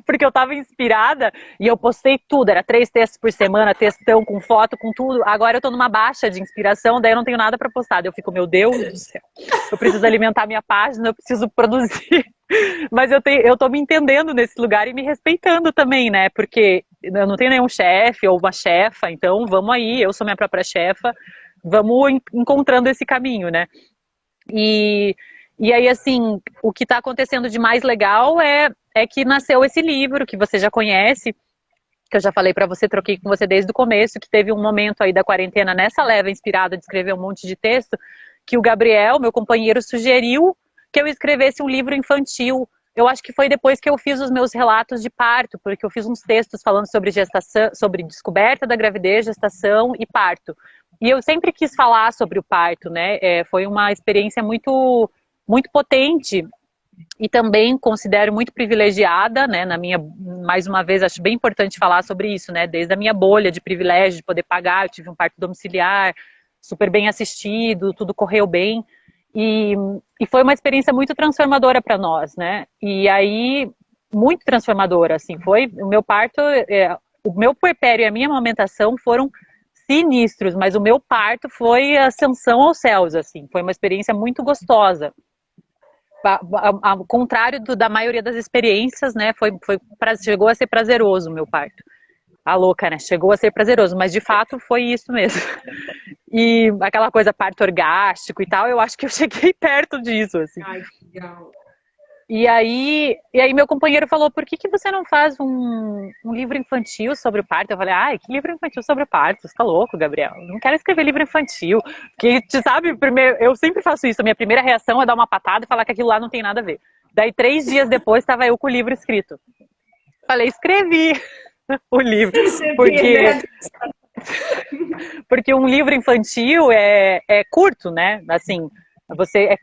porque eu estava inspirada e eu postei tudo, era 3 textos por semana, textão com foto, com tudo. Agora eu estou numa baixa de inspiração, daí eu não tenho nada para postar, daí eu fico, meu Deus do céu, eu preciso alimentar minha página, eu preciso produzir. Mas eu tô me entendendo nesse lugar e me respeitando também, né? Porque eu não tenho nenhum chefe ou uma chefa, então vamos aí, eu sou minha própria chefa, vamos encontrando esse caminho, né? E, e aí, assim, o que está acontecendo de mais legal é que nasceu esse livro que você já conhece, que eu já falei para você, troquei com você desde o começo, que teve um momento aí da quarentena nessa leva inspirada de escrever um monte de texto, que o Gabriel, meu companheiro, sugeriu que eu escrevesse um livro infantil. Eu acho que foi depois que eu fiz os meus relatos de parto, porque eu fiz uns textos falando sobre gestação, sobre descoberta da gravidez, gestação e parto. E eu sempre quis falar sobre o parto, né? Foi uma experiência muito, muito potente e também considero muito privilegiada, né? Mais uma vez, acho bem importante falar sobre isso, né? Desde a minha bolha de privilégio de poder pagar, eu tive um parto domiciliar, super bem assistido, tudo correu bem. E foi uma experiência muito transformadora para nós, né? E aí, muito transformadora, assim, foi o meu parto, o meu puerpério e a minha amamentação foram sinistros, mas o meu parto foi ascensão aos céus, assim, foi uma experiência muito gostosa. Ao contrário da maioria das experiências, né? Chegou a ser prazeroso o meu parto. A louca, né? Chegou a ser prazeroso, mas de fato foi isso mesmo. E aquela coisa parto orgástico e tal, eu acho que eu cheguei perto disso, assim. Ai, que legal. E aí meu companheiro falou, por que você não faz um livro infantil sobre o parto? Eu falei, ai, que livro infantil sobre o parto? Você tá louco, Gabriel? Não quero escrever livro infantil. Porque, sabe, eu sempre faço isso. A minha primeira reação é dar uma patada e falar que aquilo lá não tem nada a ver. Daí, 3 dias depois, estava eu com o livro escrito. Falei, escrevi o livro. Porque um livro infantil é curto, né? Assim,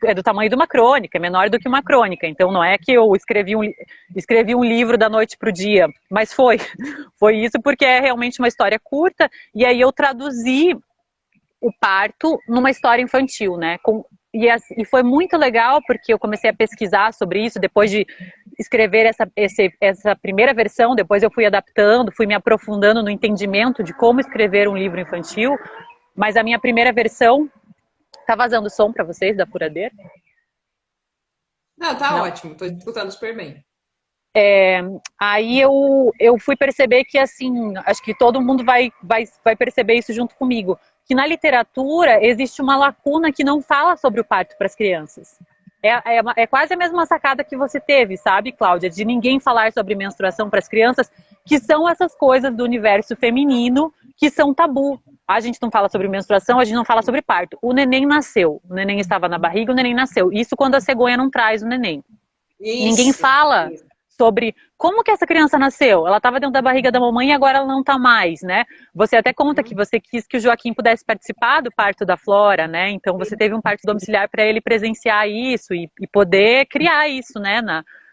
é do tamanho de uma crônica, é menor do que uma crônica. Então não é que eu escrevi um livro da noite para o dia, mas foi isso porque é realmente uma história curta. E aí eu traduzi o parto numa história infantil, né? E foi muito legal porque eu comecei a pesquisar sobre isso depois de escrever essa primeira versão. Depois eu fui adaptando, fui me aprofundando no entendimento de como escrever um livro infantil. Mas a minha primeira versão... Tá vazando som para vocês da furadeira? Não, tá ótimo. Tô escutando super bem. Aí eu fui perceber que, assim, acho que todo mundo vai perceber isso junto comigo, que na literatura existe uma lacuna que não fala sobre o parto para as crianças. É quase a mesma sacada que você teve, sabe, Cláudia? De ninguém falar sobre menstruação para as crianças, que são essas coisas do universo feminino que são tabu. A gente não fala sobre menstruação, a gente não fala sobre parto. O neném nasceu, o neném estava na barriga, o neném nasceu. Isso quando a cegonha não traz o neném. Isso, ninguém fala sobre como que essa criança nasceu. Ela estava dentro da barriga da mamãe e agora ela não está mais, né? Você até conta que você quis que o Joaquim pudesse participar do parto da Flora, né? Então você teve um parto domiciliar para ele presenciar isso e poder criar isso, né?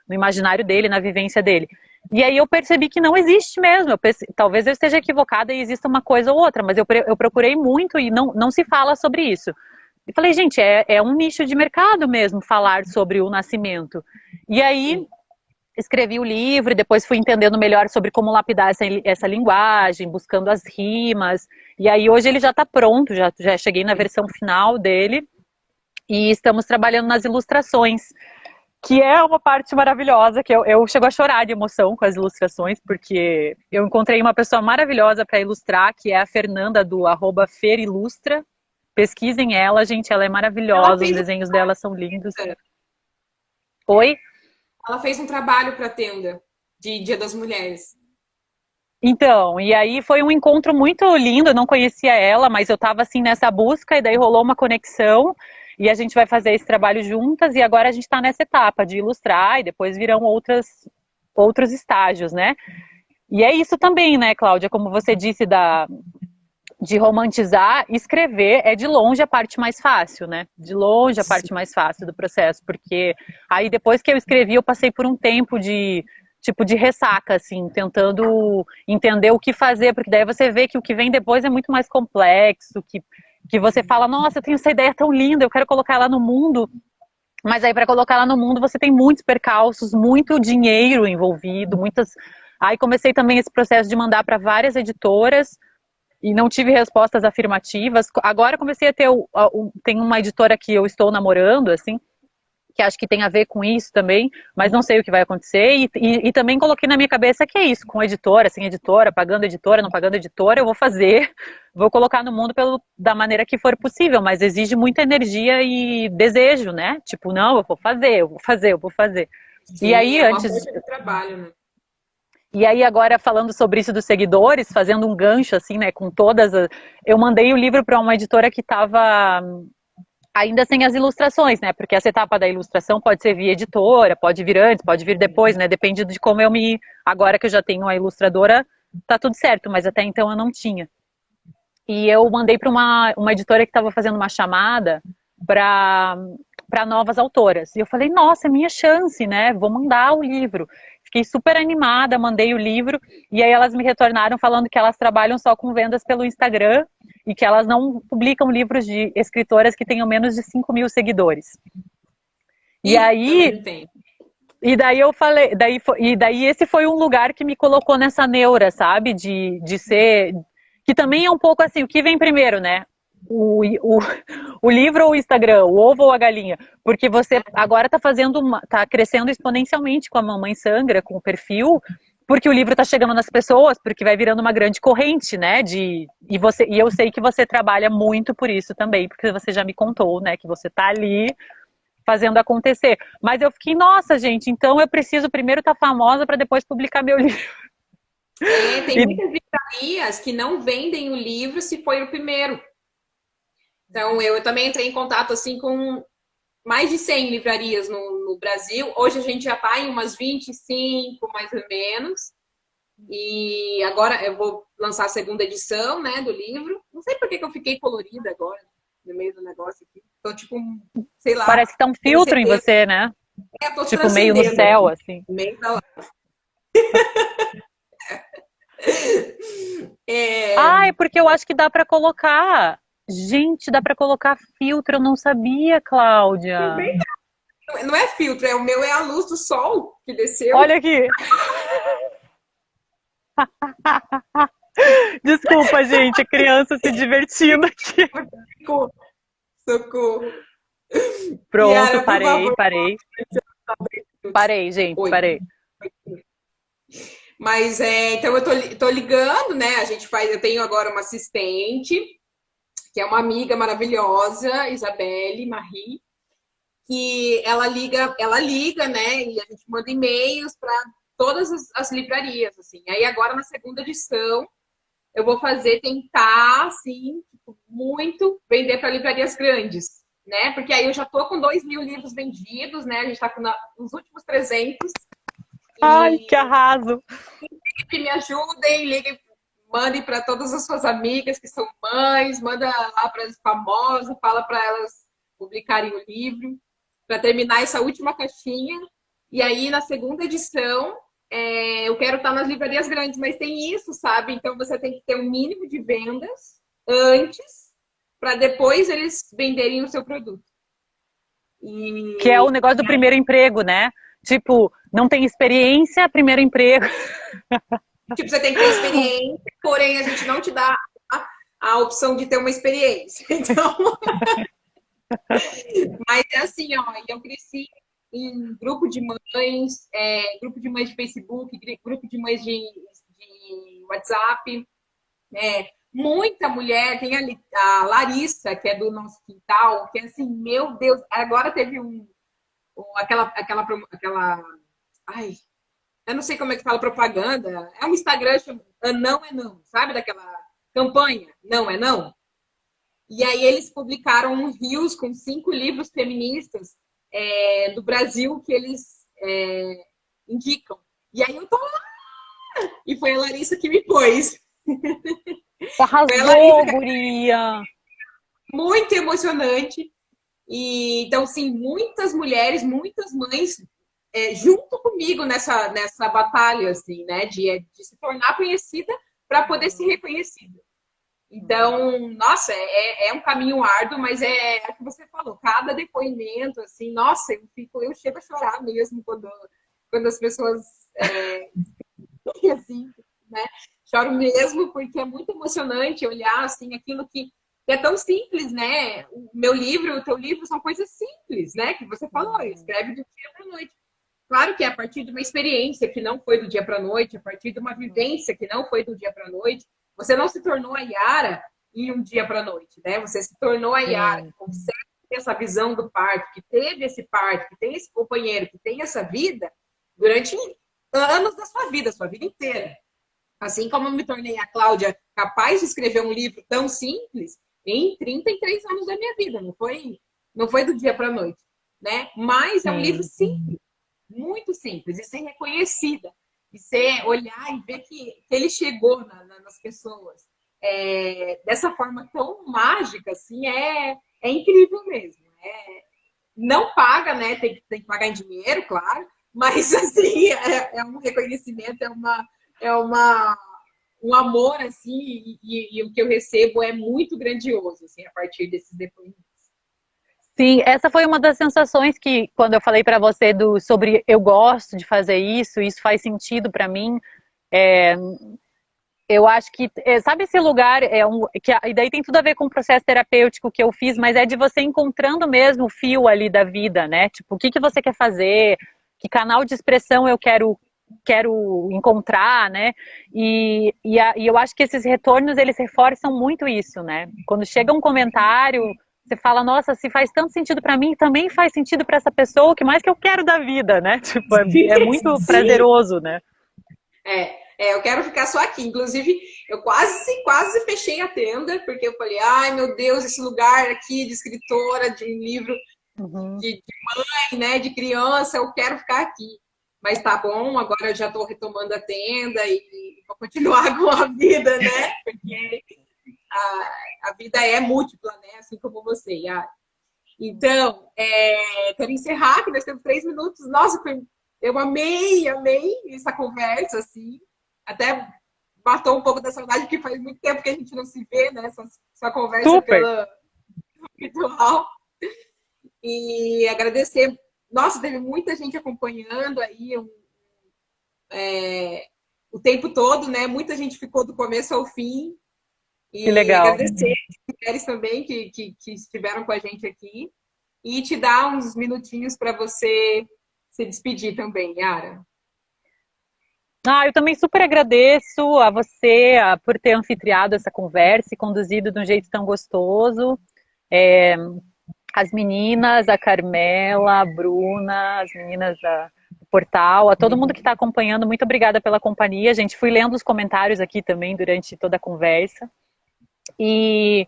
No imaginário dele, na vivência dele. E aí eu percebi que não existe mesmo. Talvez eu esteja equivocada e exista uma coisa ou outra, mas eu procurei muito e não se fala sobre isso. E falei, gente, é um nicho de mercado mesmo falar sobre o nascimento. E aí escrevi o livro e depois fui entendendo melhor sobre como lapidar essa linguagem, buscando as rimas. E aí hoje ele já está pronto, já cheguei na versão final dele e estamos trabalhando nas ilustrações, que é uma parte maravilhosa, que eu chego a chorar de emoção com as ilustrações, porque eu encontrei uma pessoa maravilhosa para ilustrar, que é a Fernanda do @ferilustra. Pesquisem ela, gente, ela é maravilhosa, os desenhos dela são lindos. Oi? Ela fez um trabalho para a tenda de Dia das Mulheres. Então, e aí foi um encontro muito lindo, eu não conhecia ela, mas eu estava assim nessa busca e daí rolou uma conexão e a gente vai fazer esse trabalho juntas e agora a gente está nessa etapa de ilustrar e depois virão outros estágios, né? E é isso também, né, Cláudia, como você disse de romantizar, escrever é de longe a parte mais fácil, né? De longe a parte mais fácil do processo, porque aí depois que eu escrevi eu passei por um tempo de ressaca, assim, tentando entender o que fazer, porque daí você vê que o que vem depois é muito mais complexo, que você fala, nossa, eu tenho essa ideia tão linda, eu quero colocar ela no mundo, mas aí para colocar ela no mundo você tem muitos percalços, muito dinheiro envolvido, Aí comecei também esse processo de mandar para várias editoras, e não tive respostas afirmativas. Agora comecei a ter, tem uma editora que eu estou namorando, assim, que acho que tem a ver com isso também, mas não sei o que vai acontecer, e também coloquei na minha cabeça que é isso, com editora, sem editora, pagando editora, não pagando editora, eu vou fazer, vou colocar no mundo da maneira que for possível, mas exige muita energia e desejo, né? Tipo, não, eu vou fazer. Sim, e aí, antes de trabalho, né? E aí agora falando sobre isso dos seguidores, fazendo um gancho assim, né, com todas eu mandei o livro para uma editora que estava ainda sem as ilustrações, né? Porque essa etapa da ilustração pode ser via editora, pode vir antes, pode vir depois, né? Depende de como eu me... Agora que eu já tenho a ilustradora, tá tudo certo, mas até então eu não tinha. E eu mandei para uma editora que estava fazendo uma chamada para novas autoras. E eu falei, nossa, é minha chance, né? Vou mandar o livro. Fiquei super animada, mandei o livro, e aí elas me retornaram falando que elas trabalham só com vendas pelo Instagram e que elas não publicam livros de escritoras que tenham menos de 5.000 seguidores. E aí... E daí eu falei, daí esse foi um lugar que me colocou nessa neura, sabe? De ser... Que também é um pouco assim, o que vem primeiro, né? O livro ou o Instagram, o ovo ou a galinha? Porque você agora tá crescendo exponencialmente com a Mamãe Sangra, com o perfil, porque o livro tá chegando nas pessoas, porque vai virando uma grande corrente, né? E eu sei que você trabalha muito por isso também, porque você já me contou, né? Que você tá ali fazendo acontecer. Mas eu fiquei, nossa, gente, então eu preciso primeiro estar famosa para depois publicar meu livro. Tem muitas livrarias que não vendem o livro se foi o primeiro. Então, eu também entrei em contato assim com mais de 100 livrarias no Brasil. Hoje a gente já está em umas 25, mais ou menos. E agora eu vou lançar a segunda edição, né, do livro. Não sei por que eu fiquei colorida agora, no meio do negócio aqui. Tô tipo, sei lá. Parece que tá um filtro em você, né? Tô tipo, meio no céu, assim. Meio da Ai, porque eu acho que dá para colocar. Gente, dá para colocar filtro, eu não sabia, Cláudia. Não é filtro, o meu é a luz do sol que desceu. Olha aqui. Desculpa, gente, a criança se divertindo aqui. Socorro. Pronto, Yara, parei. Parei, gente, Oi. parei. Mas então eu tô ligando, né? Eu tenho agora uma assistente, que é uma amiga maravilhosa, Isabelle Marie, que ela liga, né? E a gente manda e-mails para todas as livrarias, assim. Aí agora na segunda edição eu vou tentar, assim, muito vender para livrarias grandes, né? Porque aí eu já tô com 2.000 livros vendidos, né? A gente tá nos últimos 300. Ai, que arraso! Me ajudem, liguem, mandem para todas as suas amigas que são mães, manda lá para as famosas, fala para elas publicarem o livro, para terminar essa última caixinha. E aí, na segunda edição, eu quero estar nas livrarias grandes, mas tem isso, sabe? Então, você tem que ter um mínimo de vendas antes, para depois eles venderem o seu produto. Que é o negócio do primeiro emprego, né? Tipo, não tem experiência, primeiro emprego. Tipo, você tem que ter experiência, porém a gente não te dá a opção de ter uma experiência. Então, mas é assim, ó, eu cresci em grupo de mães de Facebook, grupo de mães de WhatsApp, muita mulher, tem a Larissa, que é do nosso quintal, que é assim, meu Deus, agora teve aquela ai, eu não sei como é que fala propaganda, é um Instagram chamado Não é Não, sabe daquela campanha, Não é Não? E aí eles publicaram um Reels com 5 livros feministas do Brasil que eles indicam. E aí eu tô lá! E foi a Larissa que me pôs. Arrasou, guria! Muito emocionante. E, então, sim, muitas mulheres, muitas mães junto comigo nessa batalha, assim, né? De se tornar conhecida para poder ser reconhecida. Então, nossa, é um caminho árduo, mas é o que você falou, cada depoimento, assim, nossa, eu chego a chorar mesmo quando as pessoas assim, né? Choro mesmo, porque é muito emocionante olhar assim aquilo que é tão simples, né? O meu livro, o teu livro são coisas simples, né? Que você falou, escreve do dia para noite. Claro que é a partir de uma experiência que não foi do dia para noite, a partir de uma vivência que não foi do dia para noite. Você não se tornou a Yara em um dia para noite, né? Você se tornou a Yara que consegue ter essa visão do parto, que teve esse parto, que tem esse companheiro, que tem essa vida durante anos da sua vida inteira. Assim como eu me tornei a Cláudia capaz de escrever um livro tão simples em 33 anos da minha vida. não foi do dia para a noite, né? Mas é um livro Sim. simples, muito simples, e ser reconhecida, e ser olhar e ver que ele chegou nas pessoas dessa forma tão mágica, assim, é incrível mesmo. Não paga, né? Tem que pagar em dinheiro, claro, mas assim, é um reconhecimento, é uma, um amor, assim, e o que eu recebo é muito grandioso, assim, a partir desses depoimentos. Sim, essa foi uma das sensações que, quando eu falei para você sobre eu gosto de fazer isso faz sentido para mim. É, eu acho que, sabe esse lugar, e daí tem tudo a ver com o processo terapêutico que eu fiz, mas é de você encontrando mesmo o fio ali da vida, né? Tipo, o que que você quer fazer, que canal de expressão eu quero encontrar, né? E eu acho que esses retornos, eles reforçam muito isso, né? Quando chega um comentário, você fala, nossa, se faz tanto sentido para mim, também faz sentido para essa pessoa, o que mais que eu quero da vida, né? Tipo, é muito Sim, prazeroso, né? eu quero ficar só aqui. Inclusive, eu quase fechei a tenda, porque eu falei, ai meu Deus, esse lugar aqui de escritora, de livro Uhum. de mãe, né, de criança, eu quero ficar aqui. Mas tá bom, agora eu já estou retomando a tenda e vou continuar com a vida, né? Porque a vida é múltipla, né? Assim como você, Yara. Então, quero encerrar, que nós temos 3 minutos. Nossa, eu amei essa conversa, assim. Até matou um pouco da saudade, porque faz muito tempo que a gente não se vê, né? Só conversa Super! pela virtual. E agradecer. Nossa, teve muita gente acompanhando aí o tempo todo, né? Muita gente ficou do começo ao fim. Que E legal. agradecer as mulheres também que estiveram com a gente aqui. E te dar uns minutinhos para você se despedir também, Yara. Eu também super agradeço a você por ter anfitriado essa conversa e conduzido de um jeito tão gostoso. É, as meninas, a Carmela, a Bruna, as meninas do portal, a todo mundo que está acompanhando, muito obrigada pela companhia. Gente, fui lendo os comentários aqui também durante toda a conversa. E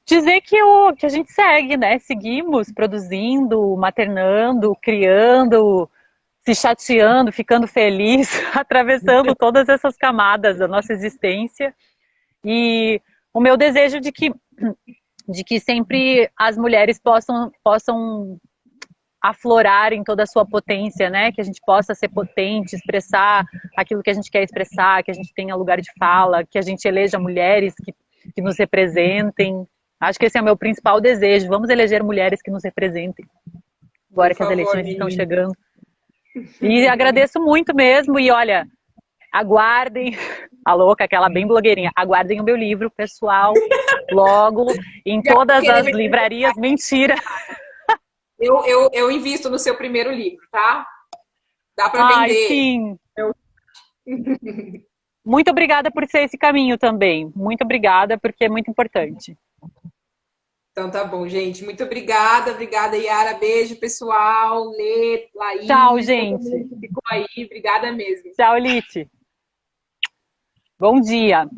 dizer que a gente segue, né? Seguimos produzindo, maternando, criando, se chateando, ficando feliz, atravessando todas essas camadas da nossa existência. E o meu desejo de que sempre as mulheres possam aflorar em toda a sua potência, né? Que a gente possa ser potente, expressar aquilo que a gente quer expressar, que a gente tenha lugar de fala, que a gente eleja mulheres que nos representem. Acho que esse é o meu principal desejo. Vamos eleger mulheres que nos representem, Por agora que as favor, eleições estão menina. chegando. E agradeço muito mesmo. E olha, aguardem, a louca, aquela bem blogueirinha, aguardem o meu livro, pessoal, logo em Já vou todas querer as me livrarias. Mentira! eu invisto no seu primeiro livro, tá? Dá para Ai, vender. sim. Muito obrigada por ser esse caminho também. Muito obrigada, porque é muito importante. Então tá bom, gente. Muito obrigada. Obrigada, Yara. Beijo, pessoal. Lê, Tchau, Laís, todo gente. mundo que ficou aí. Obrigada mesmo. Tchau, Lite. Bom dia.